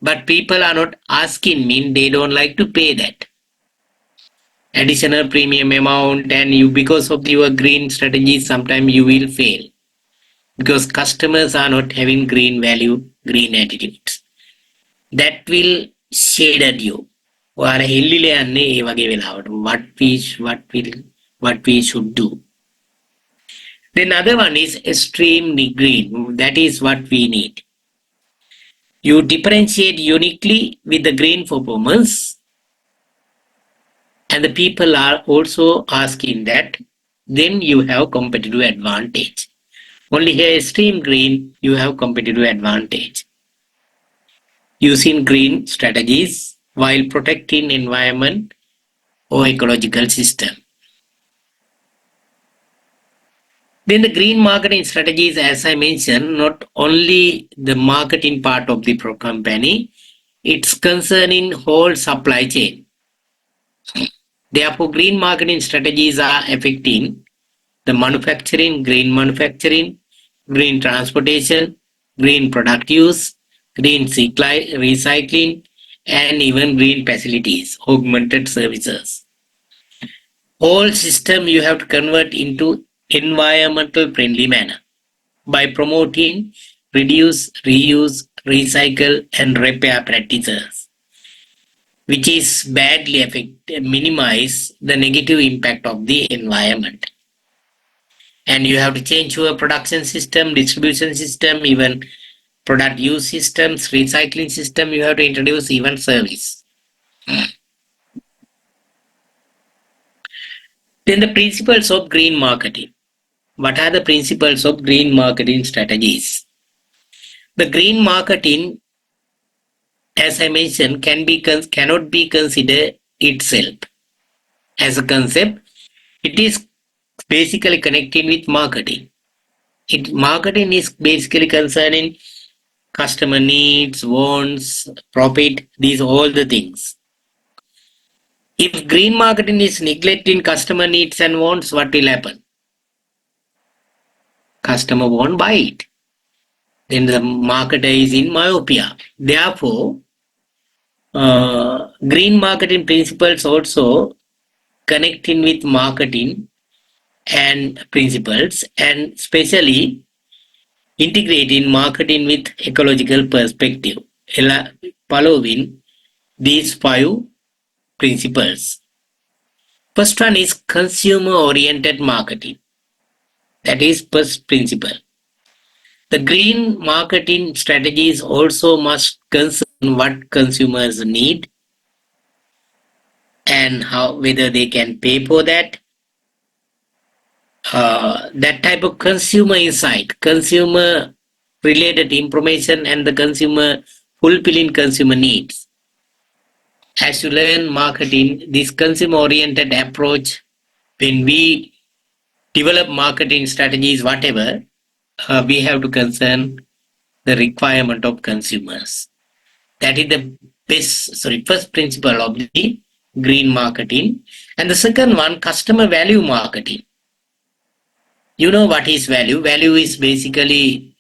but people are not asking, mean they don't like to pay that additional premium amount, and you, because of your green strategy, sometimes you will fail because customers are not having green value, green attitudes. That will shaded you. ඔයාලා හෙල්ලිලා යන්නේ ඒ වගේ වෙලාවට. What we should do. Then other one is extremely green. That is what we need. You differentiate uniquely with the green performance, and the people are also asking that. Then you have competitive advantage. Only here extreme green, you have competitive advantage. Using green strategies while protecting environment or ecological system. Then the green marketing strategies, as I mentioned, not only the marketing part of the company, it's concerning whole supply chain. Therefore, green marketing strategies are affecting the manufacturing, green transportation, green product use, green recycling, and even green facilities, augmented services. Whole system you have to convert into environmental friendly manner by promoting reduce, reuse, recycle, and repair practices, which is badly minimize the negative impact of the environment. And you have to change your production system, distribution system, even product use systems, recycling system. You have to introduce even service. Then the principles of green marketing. What are the principles of green marketing strategies? The green marketing, as I mentioned, cannot be considered itself as a concept. It is basically connecting with marketing. Marketing is basically concerning customer needs, wants, profit, these all the things. If green marketing is neglecting customer needs and wants, what will happen? Customer won't buy it. Then the marketer is in myopia. Therefore, green marketing principles also connecting with marketing and principles, and especially integrating marketing with ecological perspective, following these 5 principles. First one is consumer oriented marketing. That is first principle. The green marketing strategies also must concern what consumers need and how, whether they can pay for that. That type of consumer insight, consumer related information, and the consumer fulfilling consumer needs. As you learn marketing, this consumer oriented approach, when we develop marketing strategies, whatever, we have to concern the requirement of consumers. That is the first principle of the green marketing. And the second one, customer value marketing. You know what is value? Value is basically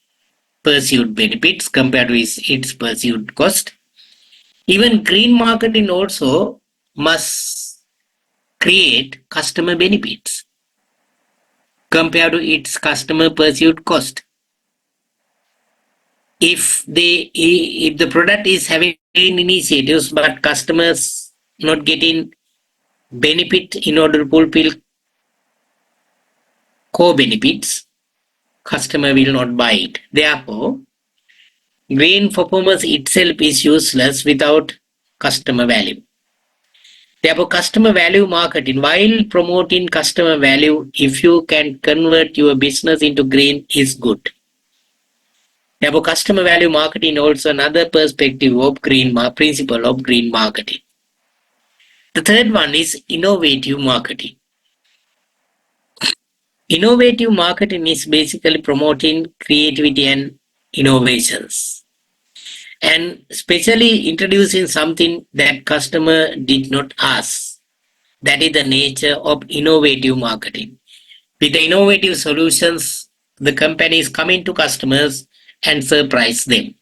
perceived benefits compared to its perceived cost. Even green marketing also must create customer benefits compared to its customer perceived cost. If the product is having green initiatives but customers not getting benefit in order to fulfill core benefits, customer will not buy it. Therefore, green performance itself is useless without customer value. Therefore, customer value marketing, while promoting customer value, if you can convert your business into green, is good. Therefore, customer value marketing also another perspective of principle of green marketing. The third one is innovative marketing. Innovative marketing is basically promoting creativity and innovations, and especially introducing something that customer did not ask. That is the nature of innovative marketing. With the innovative solutions, the company is coming to customers and surprise them.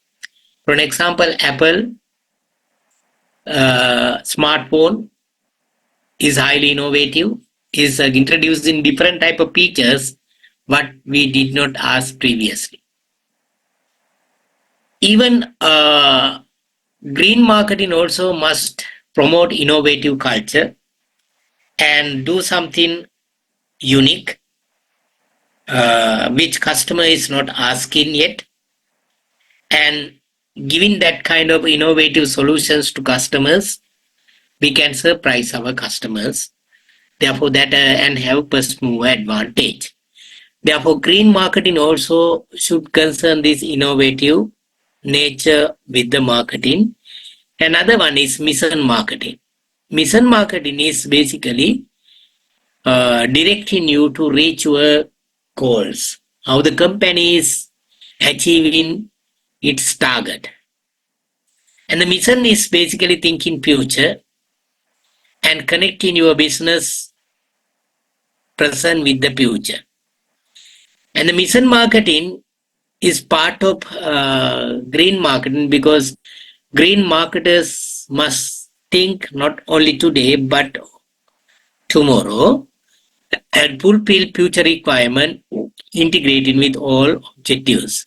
For an example, Apple smartphone is highly innovative, is introducing different type of features what we did not ask previously. Even green marketing also must promote innovative culture and do something unique which customer is not asking yet, and giving that kind of innovative solutions to customers, we can surprise our customers. Therefore, that and have first mover advantage. Therefore, green marketing also should concern this innovative nature with the marketing. Another one is mission marketing. Mission marketing is basically directing you to reach your goals, how the company is achieving its target. And the mission is basically thinking future and connecting your business present with the future. And the mission marketing is part of green marketing, because green marketers must think not only today but tomorrow and fulfill future requirement integrating with all objectives.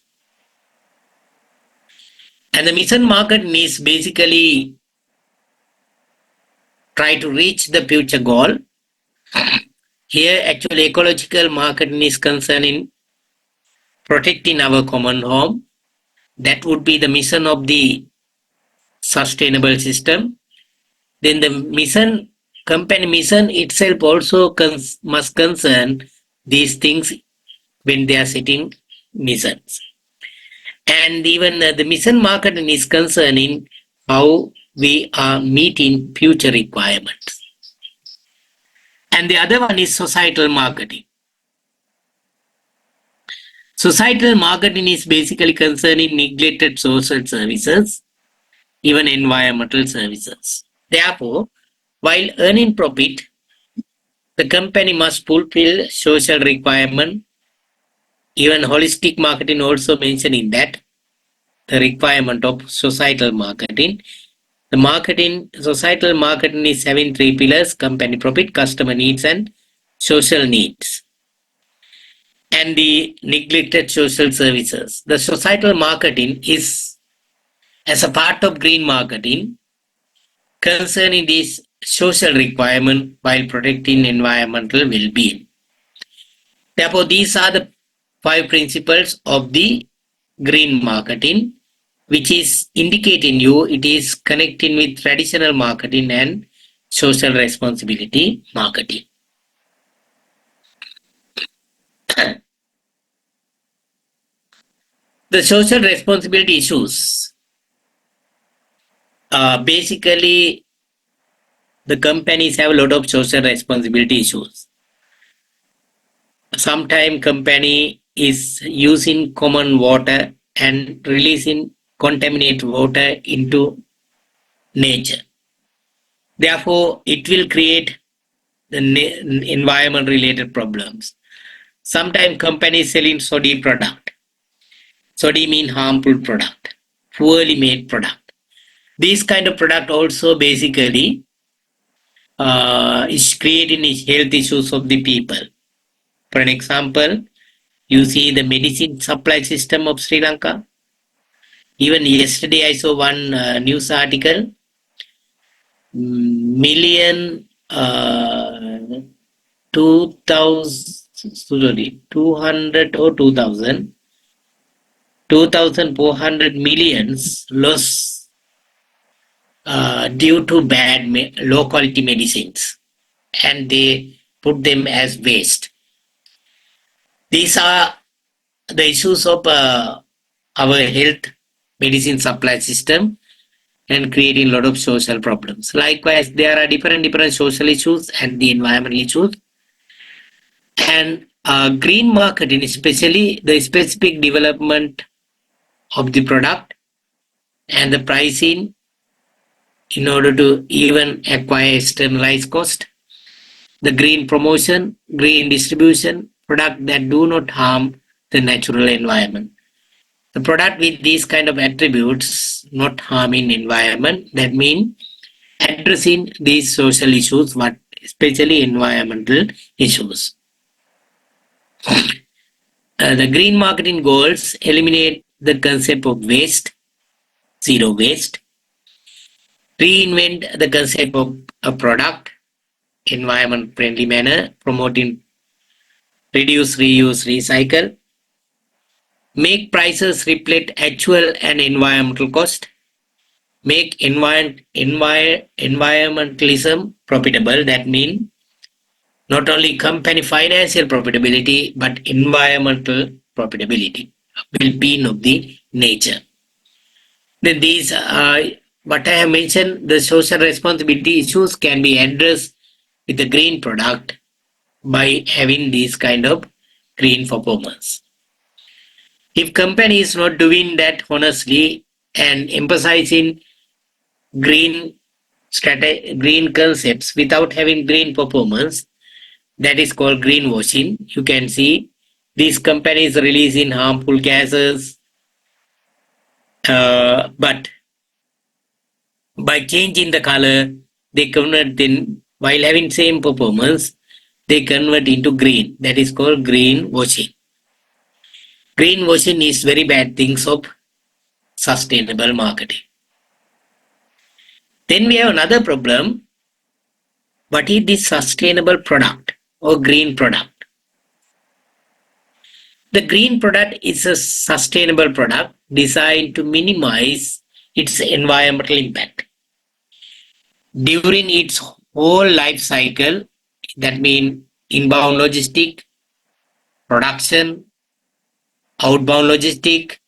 And the mission marketing is basically try to reach the future goal. Here, actually, ecological marketing is concerning protecting our common home. That would be the mission of the sustainable system. Then the mission, company mission itself also must concern these things when they are setting missions. And even the mission marketing is concerning how we are meeting future requirements. And the other one is societal marketing. Societal marketing is basically concerning neglected social services, even environmental services. Therefore, while earning profit, the company must fulfill social requirement. Even holistic marketing also mentioning that the requirement of societal marketing. The societal marketing is having three pillars: company profit, customer needs, and social needs. And the neglected social services. The societal marketing is as a part of green marketing concerning this social requirement while protecting environmental well-being. Therefore, these are the 5 principles of the green marketing, which is indicating you it is connecting with traditional marketing and social responsibility marketing. The social responsibility issues. Basically, the companies have a lot of social responsibility issues. Sometimes company is using common water and releasing contaminated water into nature. Therefore, it will create the environment related problems. Sometimes companies selling sodium product. Sodium means harmful product, poorly made product. This kind of product also basically is creating health issues of the people. For an example, you see the medicine supply system of Sri Lanka. Even yesterday I saw one news article. million 2000 sorry 200 or 2400 millions loss due to bad low quality medicines, and they put them as waste. These are the issues of our health medicine supply system and creating a lot of social problems. Likewise, there are different social issues and the environmental issues. And green marketing, especially the specific development of the product and the pricing in order to even acquire externalized cost, the green promotion, green distribution, product that do not harm the natural environment. The product with these kind of attributes not harming environment, that mean addressing these social issues, what especially environmental issues. The green marketing goals eliminate the concept of waste, zero waste, reinvent the concept of a product, environment friendly manner, promoting reduce, reuse, recycle, make prices reflect actual and environmental cost, make environmentalism profitable, that means not only company financial profitability but environmental profitability, well-being of the nature. Then these what I have mentioned, the social responsibility issues can be addressed with the green product by having these kind of green performance. If company is not doing that honestly and emphasizing green green concepts without having green performance, that is called greenwashing. You can see these companies releasing harmful gases, but by changing the color, they convert in while having same performance, they convert into green. That is called greenwashing. Greenwashing is very bad things of sustainable marketing. Then we have another problem. What is this sustainable product or green product? The green product is a sustainable product designed to minimize its environmental impact during its whole life cycle. That means inbound logistic, production, outbound logistic,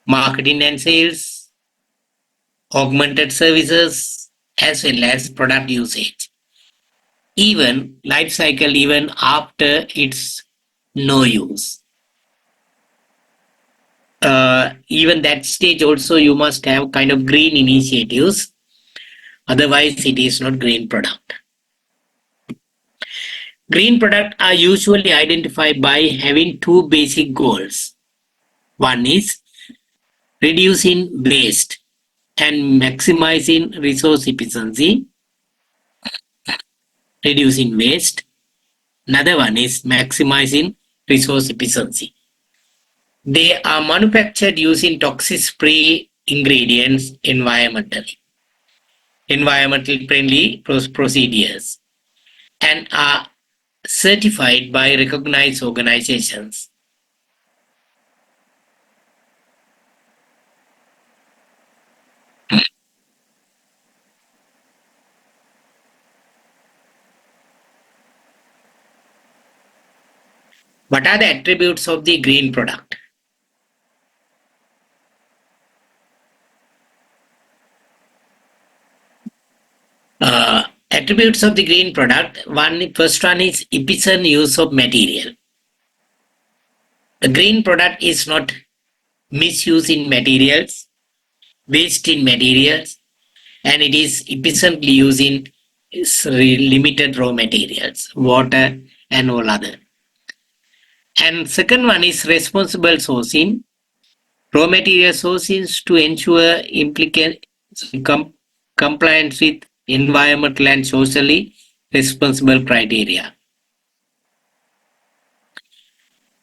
marketing and sales, augmented services, as well as product usage. Even life cycle, even after its no use. Even that stage also you must have kind of green initiatives, otherwise it is not green product. Green products are usually identified by having two basic goals. One is reducing waste and maximizing resource efficiency. Reducing waste. Another one is maximizing resource efficiency. They are manufactured using toxic-free ingredients environmentally friendly procedures, and are certified by recognized organizations. What are the attributes of the green product? Attributes of the green product. First one is efficient use of material. The green product is not misuse in materials, waste in materials, and it is efficiently using limited raw materials, water and all other. And second one is responsible sourcing. Raw material sourcing to ensure compliance with environmental and socially responsible criteria.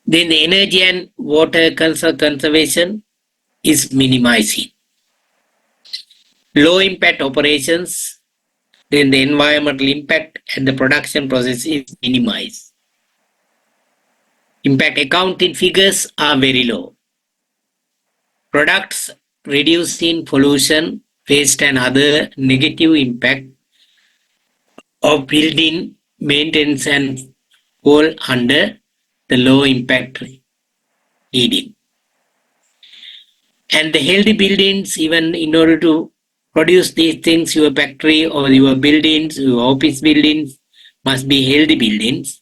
Then the energy and water conservation is minimizing. Low impact operations then the environmental impact and the production process is minimized. Impact accounting figures are very low. Products reducing pollution, waste and other negative impact of building maintenance and fall under the low impact reading. And the healthy buildings, even in order to produce these things, your factory or your buildings, your office buildings must be healthy buildings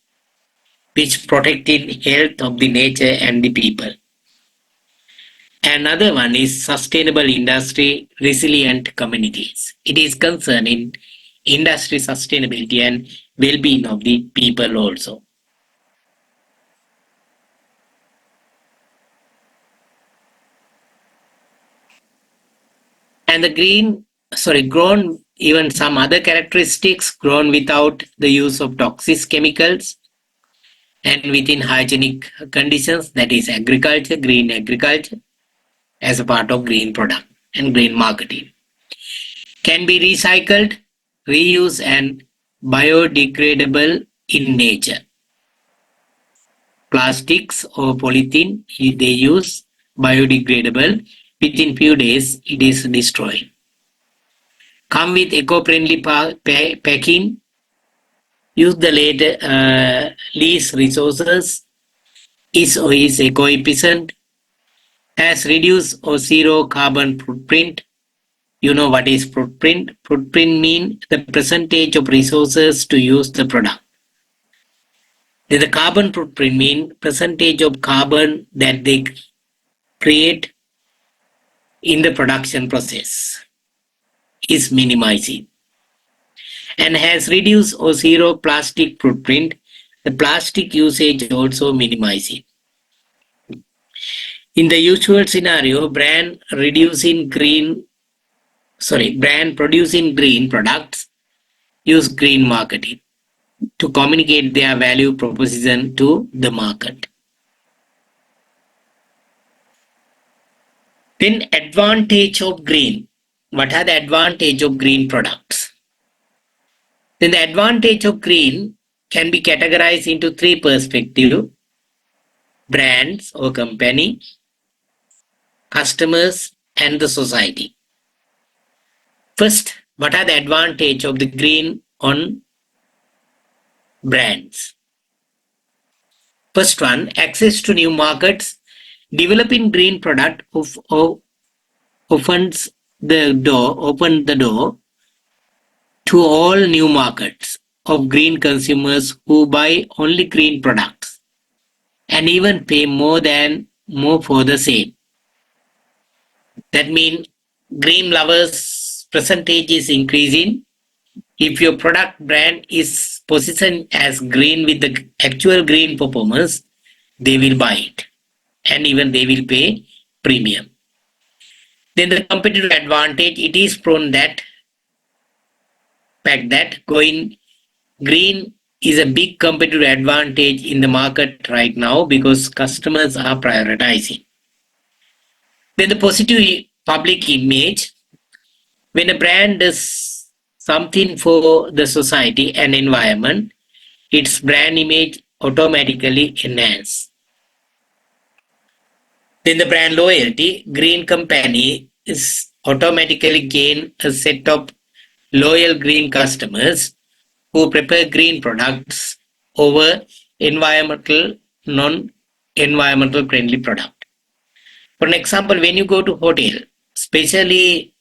which protect the health of the nature and the people. Another one is sustainable industry, resilient communities. It is concerned in industry sustainability and well-being of the people also. And the grown even some other characteristics grown without the use of toxic chemicals and within hygienic conditions, that is agriculture, green agriculture as a part of green product and green marketing. Can be recycled, reused and biodegradable in nature. Plastics or polythene, they use biodegradable. Within few days, it is destroyed. Come with eco-friendly packing. Use the least resources. Is eco-efficient. Has reduced or zero carbon footprint. You know what is footprint? Footprint means the percentage of resources to use the product. Then the carbon footprint means percentage of carbon that they create in the production process is minimizing. And has reduced or zero plastic footprint. The plastic usage also minimizing. In the usual scenario, brand producing green products use green marketing to communicate their value proposition to the market. Then advantage of green. What are the advantage of green products? Then the advantage of green can be categorized into three perspectives: brands or company, customers, and the society. First, what are the advantage of the green on brands? First one, access to new markets. Developing green product opens the door to all new markets of green consumers who buy only green products and even pay more for the same. That means green lovers percentage is increasing. If your product brand is positioned as green with the actual green performance, they will buy it and even they will pay premium. Then the competitive advantage, it is prone that fact that going green is a big competitive advantage in the market right now because customers are prioritizing. Then the positive public image, when a brand does something for the society and environment, its brand image automatically enhances. Then the brand loyalty, green company is automatically gain a set of loyal green customers who prefer green products over non-environmental friendly product. For an example, when you go to hotel, especially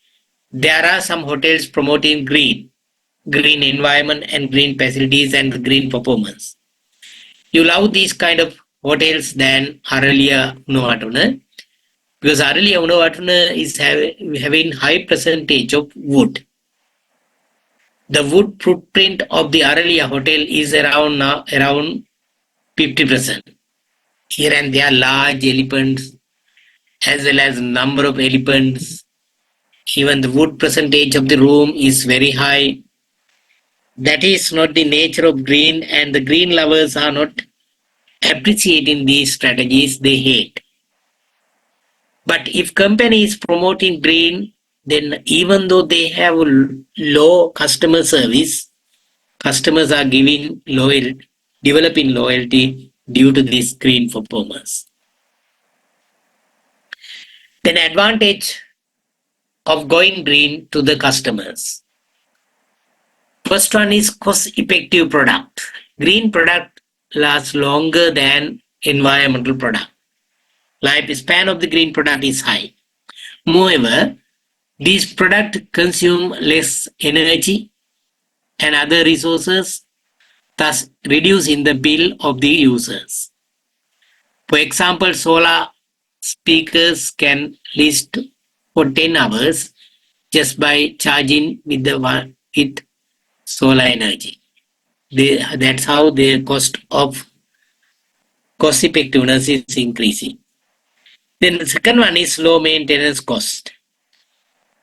there are some hotels promoting green environment and green facilities and green performance. You love these kind of hotels than Aralia Unovatuna because Aralia Unovatuna is having high percentage of wood. The wood footprint of the Aralia hotel is around 50%. Here and there large elephants as well as number of elephants. Even the wood percentage of the room is very high. That is not the nature of green, and the green lovers are not appreciating these strategies, they hate. But if company is promoting green then even though they have low customer service, customers are developing loyalty due to this green performance. Then advantage of going green to the customers. First one is cost-effective product. Green product lasts longer than environmental product. Lifespan of the green product is high. Moreover, these products consume less energy and other resources, thus reducing the bill of the users. For example, solar speakers can last for 10 hours just by charging with solar energy. That's how the cost effectiveness is increasing. Then the second one is low maintenance cost,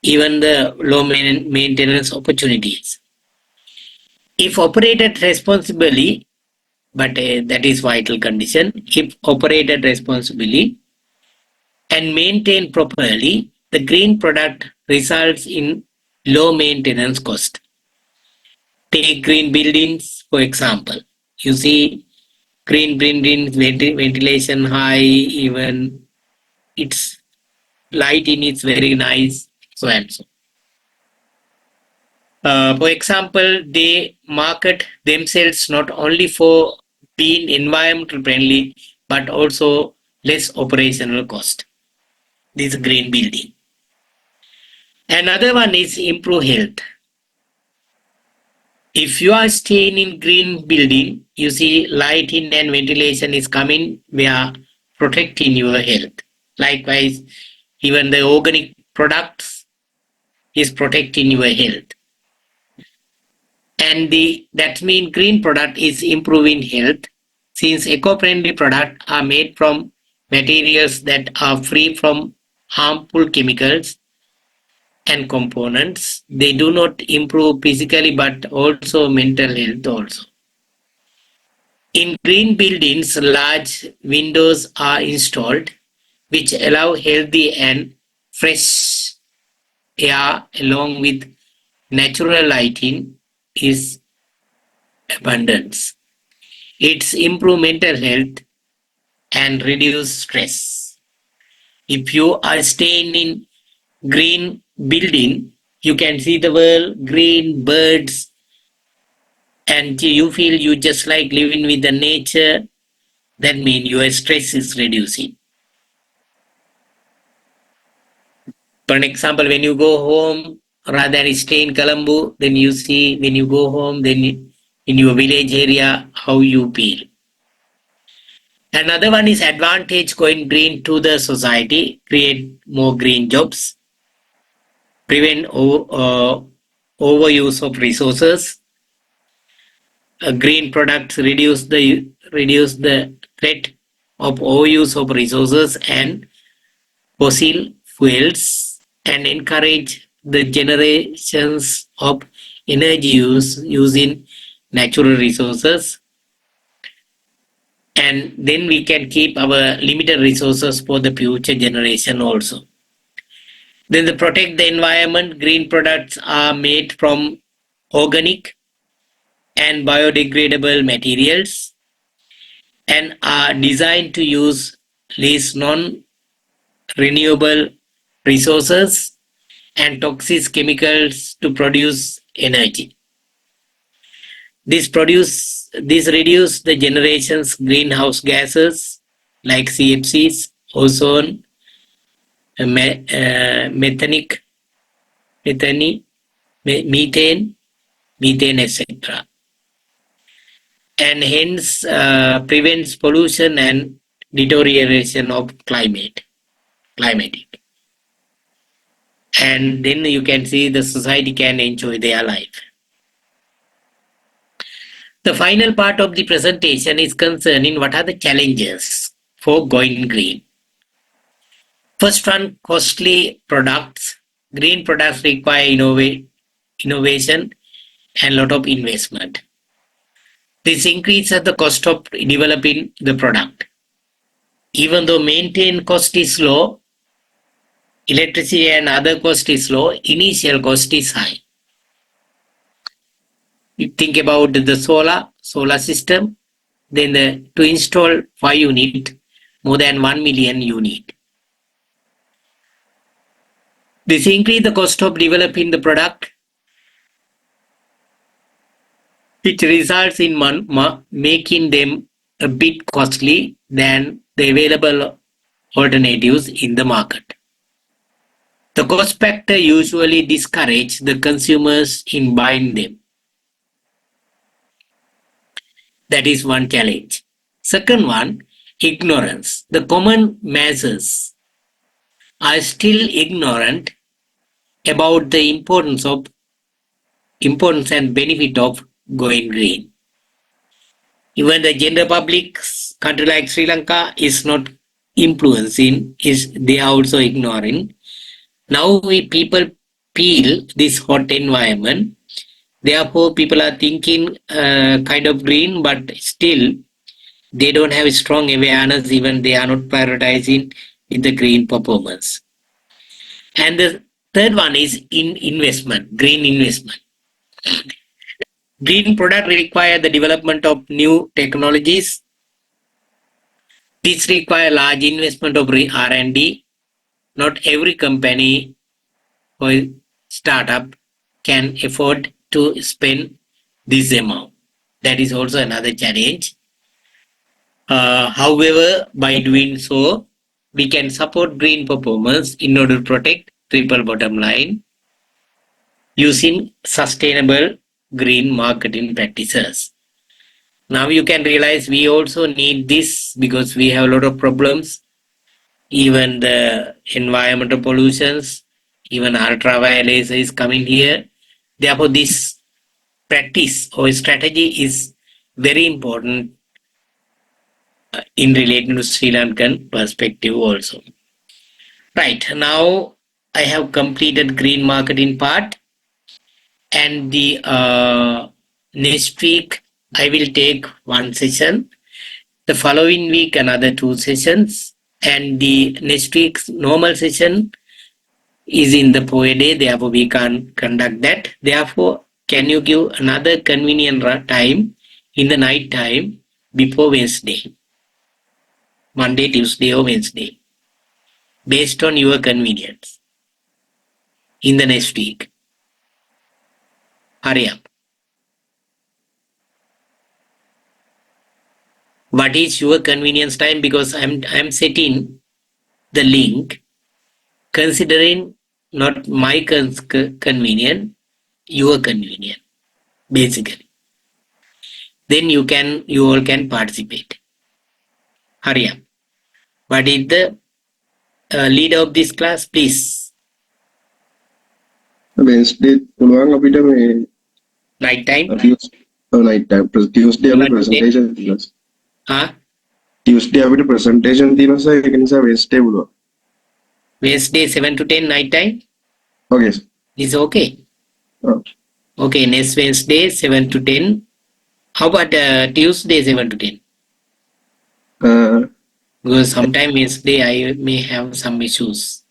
even the low maintenance opportunities. If operated responsibly, but that is vital condition, if operated responsibly and maintained properly, the green product results in low maintenance cost. Take green buildings, for example. You see green buildings, ventilation high, even its lighting is very nice, so and so. For example, they market themselves not only for being environmental friendly, but also less operational cost. This green building. Another one is improve health. If you are staying in green building, you see lighting and ventilation is coming, we are protecting your health. Likewise, even the organic products is protecting your health. And that means green product is improving health since eco-friendly products are made from materials that are free from harmful chemicals and components. They do not improve physically but also mental health also. In green buildings, large windows are installed which allow healthy and fresh air along with natural lighting is abundance. It's improve mental health and reduce stress. If you are staying in green building, you can see the world, green birds, and you feel you just like living with the nature. That means your stress is reducing. For an example, when you go home, rather than stay in Colombo, then you see when you go home, then in your village area, how you feel. Another one is advantage going green to the society, create more green jobs, prevent overuse of resources. Green products reduce the threat of overuse of resources and fossil fuels and encourage the generations of energy use using natural resources, and then we can keep our limited resources for the future generation also. Then to protect the environment, green products are made from organic and biodegradable materials and are designed to use less non-renewable resources and toxic chemicals to produce energy. This reduce the generation's greenhouse gases like CFCs, ozone, methanic, methane, methane, etc. And hence prevents pollution and deterioration of climatic. And then you can see the society can enjoy their life. The final part of the presentation is concerning what are the challenges for going green. First one, costly products. Green products require innovation and lot of investment. This increases the cost of developing the product. Even though maintained cost is low, electricity and other cost is low, initial cost is high. You think about the solar system, then to install 5 unit, more than 1 million you need. This increase the cost of developing the product, which results in making them a bit costly than the available alternatives in the market. The cost factor usually discourages the consumers in buying them. That is one challenge. Second one, ignorance. The common masses are still ignorant about the importance and benefit of going green. Even the general public, country like Sri Lanka, is not influencing, is they are also ignoring. Now we people feel this hot environment. Therefore, people are thinking kind of green, but still they don't have strong awareness. Even they are not prioritizing in the green performance. And the third one is in investment, green investment. Green product require the development of new technologies. This require large investment of R&D. Not every company or startup can afford to spend this amount. That is also another challenge. However, by doing so, we can support green performance in order to protect triple bottom line using sustainable green marketing practices. Now you can realize we also need this because we have a lot of problems, even the environmental pollutions, even ultraviolet is coming here. Therefore, this practice or strategy is very important in relating to Sri Lankan perspective also. Right, now I have completed green marketing part, and the next week I will take one session, the following week another 2 sessions, and the next week's normal session is in the POE day, therefore we can't conduct that. Therefore, can you give another convenient time in the night time before Wednesday, Monday, Tuesday or Wednesday, based on your convenience in the next week. Hurry up. What is your convenience time? Because I'm setting the link considering not my convenience, your convenience, basically. Then you all can participate. Hurry up. What is the leader of this class, please? Wednesday පුළුවන් අපිට මේ Night time? night time. Tuesday අපිට presentation තියෙනවා. Huh? Tuesday අපිට presentation තියෙනවා sir. ඒක නිසා Wednesday පුළුවන්. Wednesday 7 to 10 night time? Okay sir. Is okay? Okay, next Wednesday 7 to 10. How about Tuesday 7 to 10? Because sometime Wednesday I may have some issues.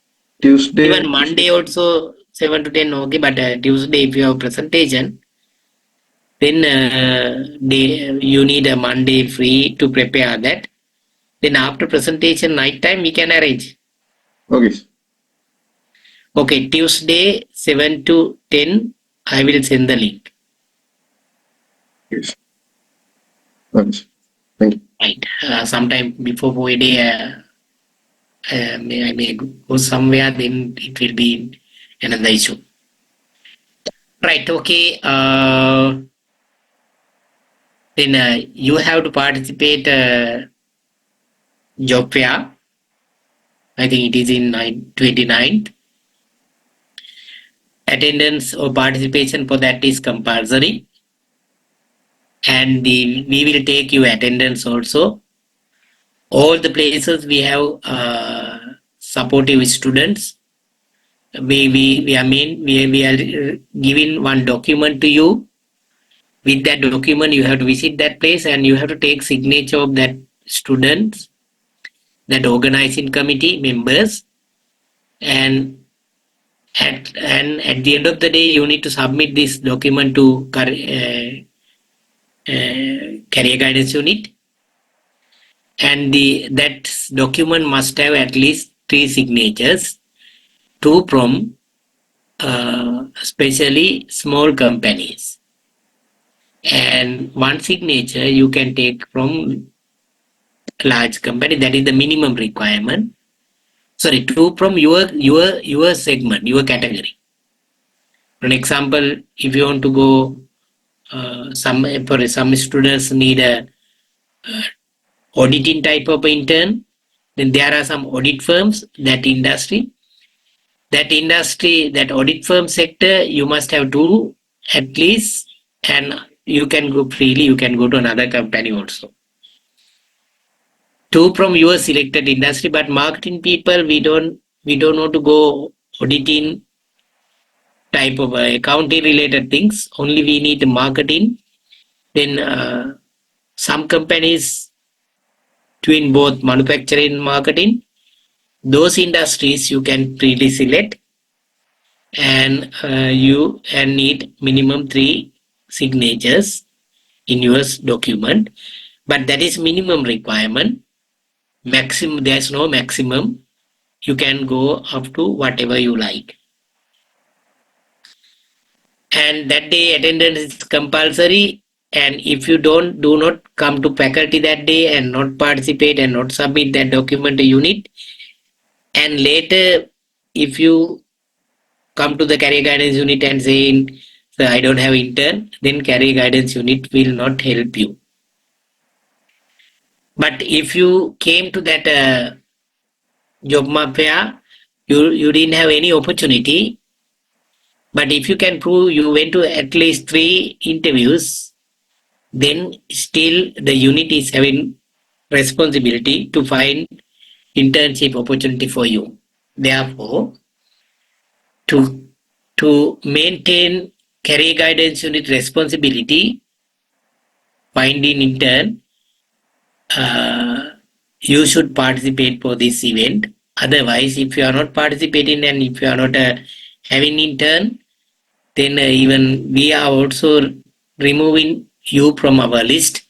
Tuesday. Even Monday also 7 to 10, okay, but Tuesday if you have presentation, then you need a Monday free to prepare that. Then after presentation night time we can arrange. Okay. Okay, Tuesday 7 to 10 I will send the link. Yes. Okay. Thank you. Right. Sometime before Friday, I may go somewhere, then it will be another issue. Right. Okay. Then you have to participate job fair. I think it is in 29th. Attendance or participation for that is compulsory. And we will take your attendance also. All the places we have supportive students. We are giving one document to you. With that document, you have to visit that place and you have to take signature of that students, that organizing committee members, and at the end of the day you need to submit this document to career guidance unit, and that document must have at least 3 signatures, 2 from especially small companies, and 1 signature you can take from large company. That is the minimum requirement. Sorry, 2 from your segment, your category. For an example, if you want to go, some students need a auditing type of intern, then there are some audit firms, that audit firm sector, you must have 2 at least, and you can go freely, you can go to another company also. 2 from your selected industry, but marketing people, we don't want to go auditing type of accounting related things. Only we need marketing. Then some companies doing both manufacturing and marketing. Those industries you can freely select, and you and need minimum 3 signatures in your document. But that is minimum requirement. Maximum, there's no maximum. You can go up to whatever you like. And that day attendance is compulsory, and if you do not come to faculty that day and not participate and not submit that document to unit, and later if you come to the career guidance unit and saying, "Sir, I don't have intern," then career guidance unit will not help you. But if you came to that job fair, you didn't have any opportunity. But if you can prove you went to at least 3 interviews, then still the unit is having responsibility to find internship opportunity for you. Therefore, to maintain career guidance unit responsibility, finding intern, uh, you should participate for this event. Otherwise, if you are not participating and if you are not having intern, then even we are also removing you from our list.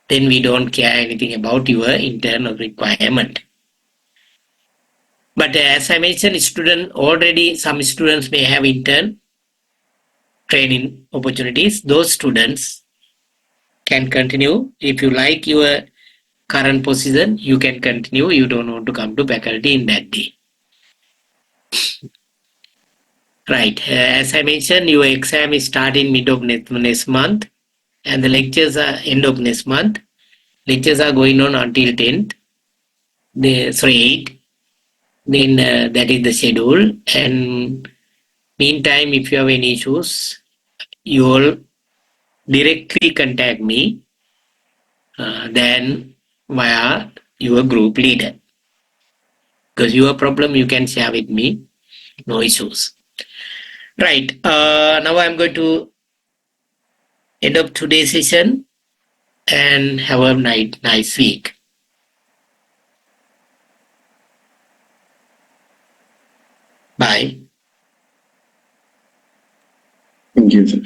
Then we don't care anything about your internal requirement. But as I mentioned, some students may have intern training opportunities. Those students can continue. If you like your current position, you can continue. You don't want to come to faculty in that day. Right. As I mentioned, your exam is starting mid of next month, and the lectures are end of next month. Lectures are going on until 10th. 8th. Then that is the schedule. And meantime, if you have any issues, you all directly contact me, then via your group leader. Because your problem you can share with me, no issues. Right. Now I'm going to end up today's session and have a nice week. Bye. Thank you, sir.